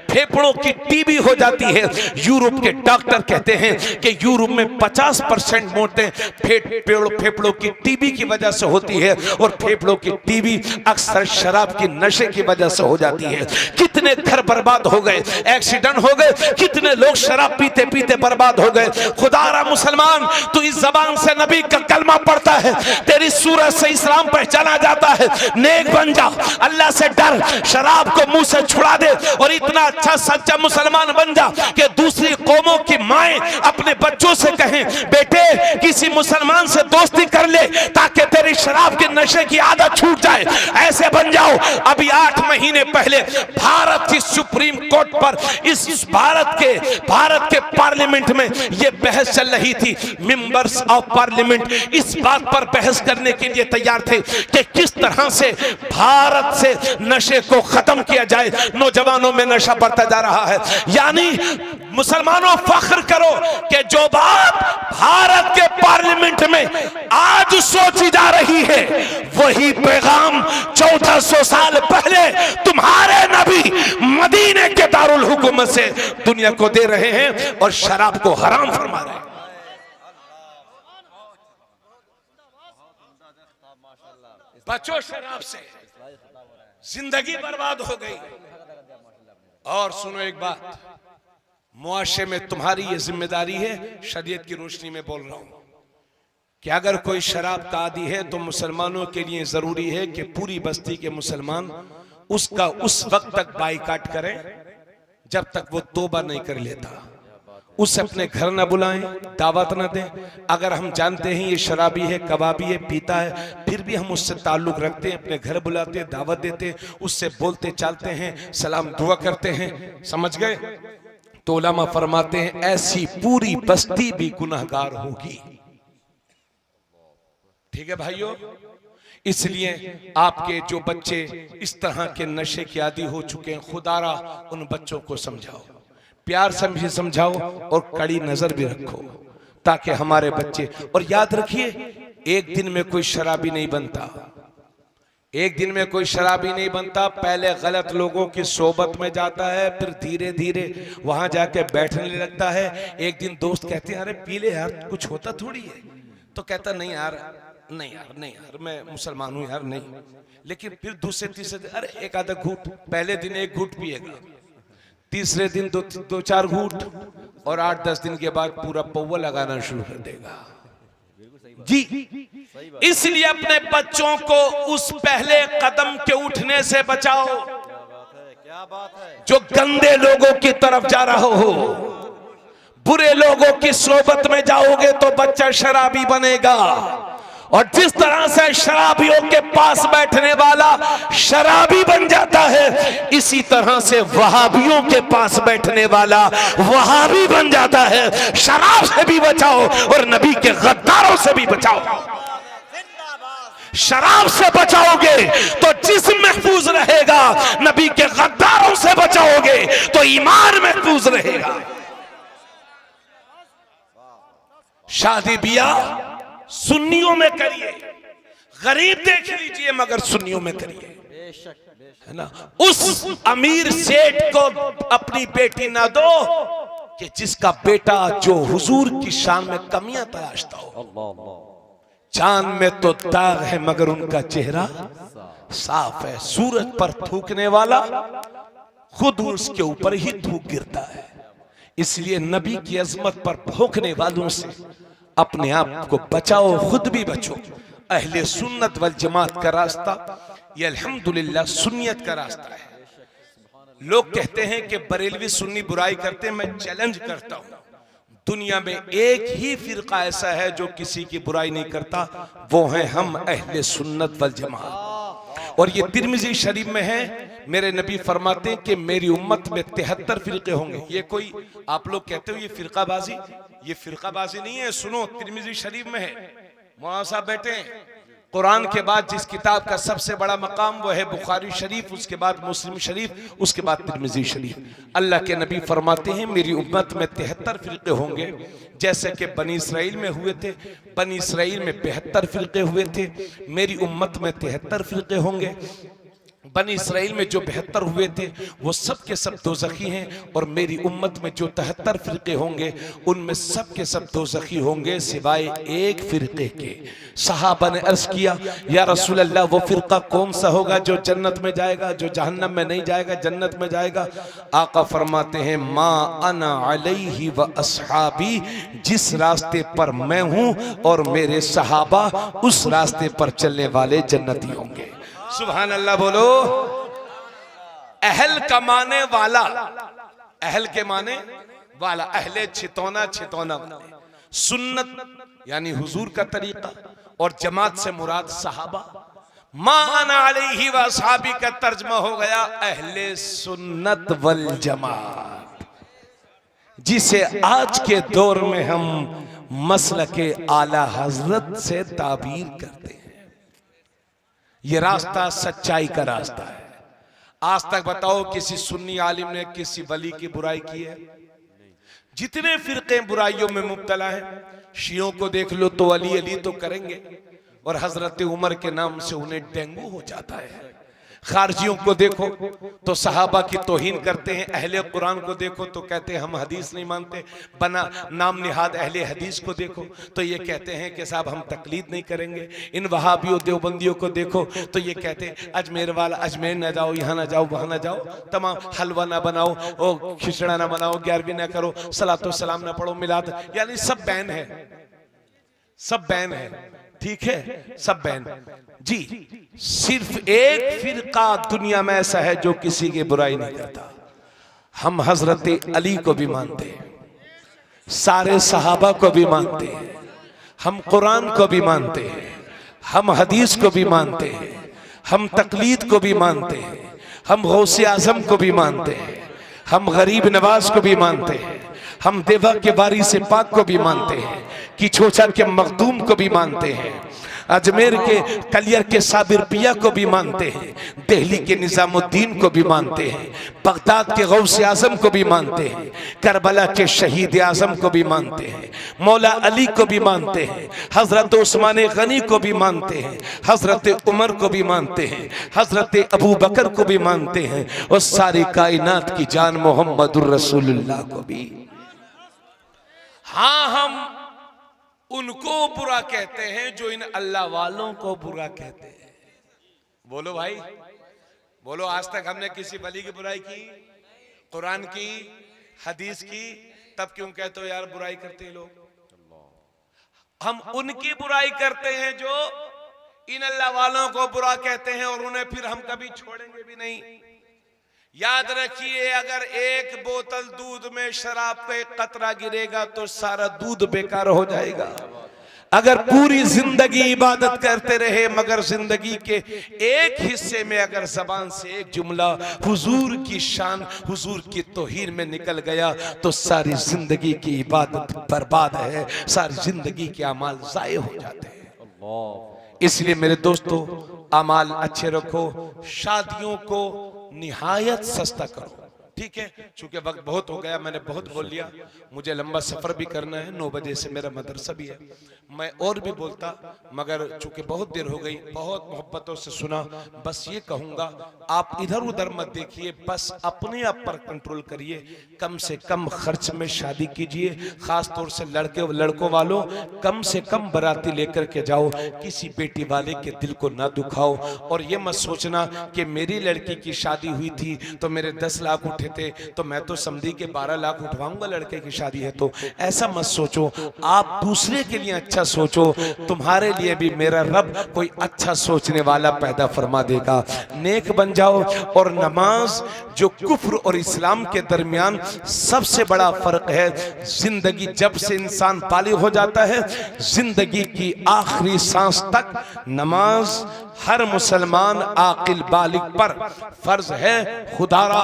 फेफड़ों की टीबी हो जाती है। यूरोप के डॉक्टर कहते हैं कि यूरोप में 50% मौतें फेफड़ों की टीबी की वजह से होती है, और फेफड़ों की टीबी अक्सर शराब की नशे की वजह से हो जाती है। कितने घर बर्बाद हो गए, एक्सीडेंट हो गए, कितने लोग शराब पीते पीते बर्बाद हो गए। खुदारा मुसलमान, तू इस जबान से नबी का कलमा पढ़ता है, तेरी सूरत से इस्लाम पहचाना जाता है। नेक बन जा, अल्लाह से डर, शराब को मुंह से छुड़ा दे, और इतना अच्छा सच्चा मुसलमान बन जा कि दूसरी कौमों की माएं अपने बच्चों से कहें, बेटे किसी मुसलमान से दोस्ती कर ले ताकि तेरी शराब के नशे की आदत छूट जाए। ऐसे बन जाओ। अभी 8 महीने पहले भारत की सुप्रीम कोर्ट पर इस भारत के पार्लियामेंट में यह बहस चल रही थी। मेंबर्स ऑफ पार्लियामेंट इस बात पर बहस करने के लिए तैयार थे कि किस तरह से भारत से नशे को खत्म किया जाए। नौजवानों में नशा बढ़ता जा रहा है। यानी मुसलमानों, फख्र करो कि जो बात भारत के पार्लियामेंट में आज सोची जा रही है, वही पैगाम 1400 साल पहले तुम्हारे नबी मदीने के दारुल हुकूमत से दुनिया को दे रहे हैं और शराब को हराम फरमा रहे हैं। बचो शराब से, जिंदगी बर्बाद हो गई। और सुनो एक बात, मुआशरे में तुम्हारी ये जिम्मेदारी है, शरीयत की रोशनी में बोल रहा हूं, कि अगर कोई शराब का आदी है तो मुसलमानों के लिए जरूरी है कि पूरी बस्ती के मुसलमान उसका उस वक्त तक बाइकाट करें जब तक वो तौबा नहीं कर लेता। उसे अपने घर ना बुलाएं, दावत ना दें। अगर हम जानते हैं ये शराबी है, कबाबी है, पीता है, फिर भी हम उससे ताल्लुक रखते हैं, अपने घर बुलाते हैं, दावत देते हैं, उससे बोलते चालते हैं, सलाम दुआ करते हैं। समझ गए? तो उलमा फरमाते हैं ऐसी पूरी बस्ती भी गुनहगार होगी। ठीक है भाइयों, इसलिए आपके जो बच्चे इस तरह के नशे के आदी हो चुके हैं, खुदारा उन बच्चों को समझाओ, प्यार से भी समझाओ और कड़ी नजर भी रखो ताकि हमारे बच्चे। और याद रखिए, एक दिन में कोई शराबी नहीं बनता, एक दिन में कोई शराबी नहीं बनता। पहले गलत लोगों की सोबत में जाता है, फिर धीरे धीरे वहां जाके बैठने लगता है। एक दिन दोस्त कहते हैं अरे पी ले यार, कुछ होता थोड़ी है, तो कहता नहीं यार, मैं मुसलमान हूं यार, नहीं। लेकिन फिर दूसरे तीसरे दिन अरे एक आधा घूट, पहले दिन एक घूट पिएगा, तीसरे दिन दो चार घूट, और 8-10 दिन के बाद पूरा पौवा लगाना शुरू कर देगा। जी, इसलिए अपने बच्चों को उस पहले कदम के उठने से बचाओ। क्या बात है? जो गंदे लोगों की तरफ जा रहा हो, बुरे लोगों की सोबत में जाओगे तो बच्चा शराबी बनेगा। और जिस तरह से शराबियों के पास बैठने वाला शराबी बन जाता है, इसी तरह से वहाबियों के पास बैठने वाला वहाबी बन जाता है। शराब से भी बचाओ और नबी के गद्दारों से भी बचाओ। शराब से बचाओगे तो जिस्म महफूज रहेगा, नबी के गद्दारों से बचाओगे तो ईमान महफूज रहेगा। शादी ब्याह सुन्नियों में करिए, गरीब देख लीजिए मगर सुन्नियों में करिए, है ना। उस अमीर सेठ को अपनी बेटी ना दो कि जिसका बेटा जो हुजूर की शान में कमियां तलाशता हो। चांद में तो दाग है मगर उनका चेहरा साफ है। सूरज पर थूकने वाला खुद उसके ऊपर ही थूक गिरता है। इसलिए नबी की अजमत पर भोंकने वालों से अपने आप को बचाओ, खुद भी बचो। अहले सुन्नत वल जमात का रास्ता ये अल्हम्दुलिल्लाह सुन्नियत का रास्ता है। लोग कहते हैं कि बरेलवी सुन्नी बुराई करते हैं, मैं चैलेंज करता हूं, दुनिया में एक ही फिरका ऐसा है जो किसी की बुराई नहीं करता, वो है हम अहले सुन्नत वल जमात। और ये तिरमिजी शरीफ में है, मेरे नबी फरमाते हैं कि मेरी उम्मत में 73 फिरके होंगे। ये कोई आप लोग कहते हो ये फिरकाबाजी, ये फिरकाबाजी नहीं है। सुनो, तिरमिजी शरीफ में है, मौलाना साहब बैठे हैं। कुरान के बाद जिस किताब का सबसे बड़ा मकाम वो है बुखारी शरीफ, उसके बाद मुस्लिम शरीफ, उसके बाद तिरमिजी शरीफ। अल्लाह के नबी फरमाते हैं मेरी उम्मत में 73 फिरके होंगे, जैसे कि बनी इसराइल में हुए थे। बनी इसराइल में 72 फिरके हुए थे, मेरी उम्मत में 73 फिरके होंगे। बनी इसराइल में जो 72 हुए थे वो सब के सब दोज़खी हैं, और मेरी उम्मत में जो 73 फिरके होंगे उनमें सब के सब दोज़खी होंगे सिवाय एक फिरके के। सहाबा ने अर्ज किया या रसूल अल्लाह वो फिरका कौन सा होगा जो जन्नत में जाएगा, जो जहन्नम में नहीं जाएगा, जन्नत में जाएगा? आका फरमाते हैं मा अना अलैहि व अस्हाबी, जिस रास्ते पर मैं हूं और मेरे सहाबा उस रास्ते पर चलने वाले जन्नती होंगे। सुभान अल्लाह बोलो। अहल का माने वाला, अहल के माने वाला, अहले छितौना, छितौना सुन्नत यानी हुजूर का तरीका, और जमात से मुराद सहाबा। माना अलैहि व अस्हाबी का तर्जमा हो गया अहले सुन्नत वल जमात, जिसे आज के दौर में हम मसलके आला हजरत से ताबीर करते हैं। ये रास्ता सच्चाई का रास्ता है। आज तक बताओ किसी सुन्नी आलिम ने किसी वली की बुराई की है? जितने फिरके बुराइयों में मुब्तला है, शियों को देख लो तो अली अली तो करेंगे और हजरत उमर के नाम से उन्हें डेंगू हो जाता है। खारजियों को देखो तो सहाबा की तौहीन करते हैं, अहले कुरान को देखो तो कहते हैं हम हदीस नहीं मानते, बना नाम निहाद अहले हदीस को देखो तो ये कहते हैं कि साहब हम तकलीद नहीं करेंगे। इन वहाबियों देवबंदियों को देखो तो ये कहते हैं अजमेर वाला, अजमेर ना जाओ, यहाँ ना जाओ, वहाँ ना जाओ, तमाम हलवा ना बनाओ, ओ खिचड़ा ना बनाओ, 11वीं ना करो, सलातो सलाम ना पढ़ो, मिलाद, यानी सब बैन है, सब बैन है, ठीक है, सब बैन जी। सिर्फ एक फिरका दुनिया में ऐसा है जो किसी की बुराई नहीं करता। हम हजरत अली को भी मानते हैं, सारे सहाबा को भी मानते हैं, हम कुरान को भी मानते हैं, हम हदीस को भी मानते हैं, हम तकलीद को भी मानते हैं, हम गौसे आजम को भी मानते हैं, हम गरीब नवाज को भी मानते हैं, हम देवा के बारी से पाक को भी मानते हैं, किछोचा के मखदूम को भी मानते हैं, अजमेर के कलियर के साबिर पिया को भी मानते हैं, दिल्ली के निजामुद्दीन को भी मानते हैं, बगदाद के गौसे आजम को भी मानते हैं, करबला के शहीद आजम को भी मानते हैं, मौला अली को भी मानते हैं, हजरत उस्मान गनी को भी मानते हैं, हजरत उमर को भी मानते हैं, हजरत अबू बकर को भी मानते हैं, और सारी कायनात की जान मोहम्मदुर रसूलुल्लाह को भी। हाँ, हम उनको बुरा कहते हैं जो इन अल्लाह वालों को बुरा कहते हैं। बोलो भाई, बोलो, आज तक हमने किसी वली की बुराई की, कुरान की, हदीस की, तब क्यों कहते हो यार बुराई करते हैं लोग? हम उनकी बुराई करते हैं जो इन अल्लाह वालों को बुरा कहते हैं, और उन्हें फिर हम कभी छोड़ेंगे भी नहीं। याद रखिए, अगर एक बोतल दूध में शराब का एक कतरा गिरेगा तो सारा दूध बेकार हो जाएगा। अगर पूरी जिंदगी इबादत करते रहे मगर जिंदगी के एक हिस्से में अगर जबान से एक जुमला हुजूर की शान, हुजूर की तौहीन में निकल गया तो सारी जिंदगी की इबादत बर्बाद है, सारी जिंदगी के अमाल ज़ाये हो जाते हैं। इसलिए मेरे दोस्तों, अमाल अच्छे रखो, शादियों को निहायत सस्ता करो। ठीक है, चूंकि वक्त बहुत हो गया, मैंने बहुत बोल लिया, मुझे लंबा सफर भी करना है, 9 बजे से मेरा मदरसा भी है। मैं और भी बोलता, मगर चूंकि बहुत देर हो गई, बहुत मोहब्बतों से सुना, बस ये कहूंगा आप इधर उधर मत देखिए, बस अपने आप पर कंट्रोल करिए, कम से कम खर्च में शादी कीजिए, खास तौर से लड़कों वालों, कम से कम बाराती लेकर के जाओ, किसी बेटी वाले के दिल को ना दुखाओ। और ये मत सोचना कि मेरी लड़की की शादी हुई थी तो मेरे 10 लाख उठे थे तो मैं तो समझी के 12 लाख उठवाऊंगा, लड़के की शादी है तो। ऐसा मत सोचो, आप दूसरे के लिए अच्छा सोचो, तुम्हारे लिए भी मेरा रब कोई अच्छा सोचने वाला पैदा फरमा देगा। नेक बन जाओ। और नमाज जो कुफ्र और इस्लाम के दरमियान सबसे बड़ा फर्क है, जिंदगी जब से इंसान बालिग हो जाता है, जिंदगी की आखिरी सांस तक नमाज हर मुसलमान आकिल बालिग पर फर्ज है। खुदारा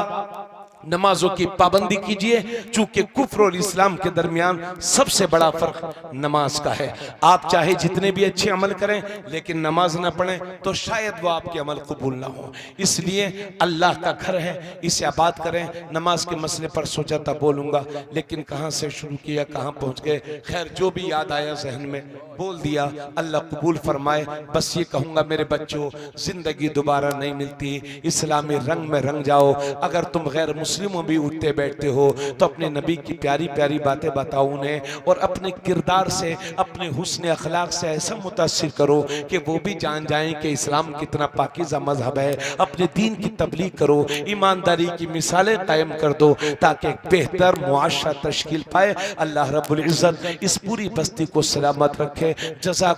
नमाजों की पाबंदी कीजिए, चूंकि कुफ्र और इस्लाम के दरमियान सबसे बड़ा फर्क नमाज का है। आप चाहे जितने भी अच्छे अमल करें, लेकिन नमाज ना पढ़ें तो शायद वो आपके अमल कबूल ना हो। इसलिए अल्लाह का घर है, इसे आबाद करें। नमाज के मसले पर सोचा था बोलूंगा, लेकिन कहां से शुरू किया कहां पहुंच गए। खैर, जो भी याद आया जहन में बोल दिया, अल्लाह कबूल फरमाए। बस ये कहूंगा मेरे बच्चों, जिंदगी दोबारा नहीं मिलती, इस्लामी रंग में रंग जाओ। अगर तुम गैर मुस्लिमों भी उठते बैठते हो तो अपने नबी की प्यारी प्यारी बातें बताओ उन्हें, और अपने किरदार से, अपने हुस्न अखलाक से ऐसा मुतासिर करो कि वो भी जान जाएं कि इस्लाम कितना पाकीज़ा मजहब है। अपने दीन की तबलीग करो, ईमानदारी की मिसालें कायम कर दो, ताकि एक बेहतर मुआशरा तश्कील पाए। अल्लाह रब्बुल इज़्ज़त इस पूरी बस्ती को सलामत रखे। जज़ाक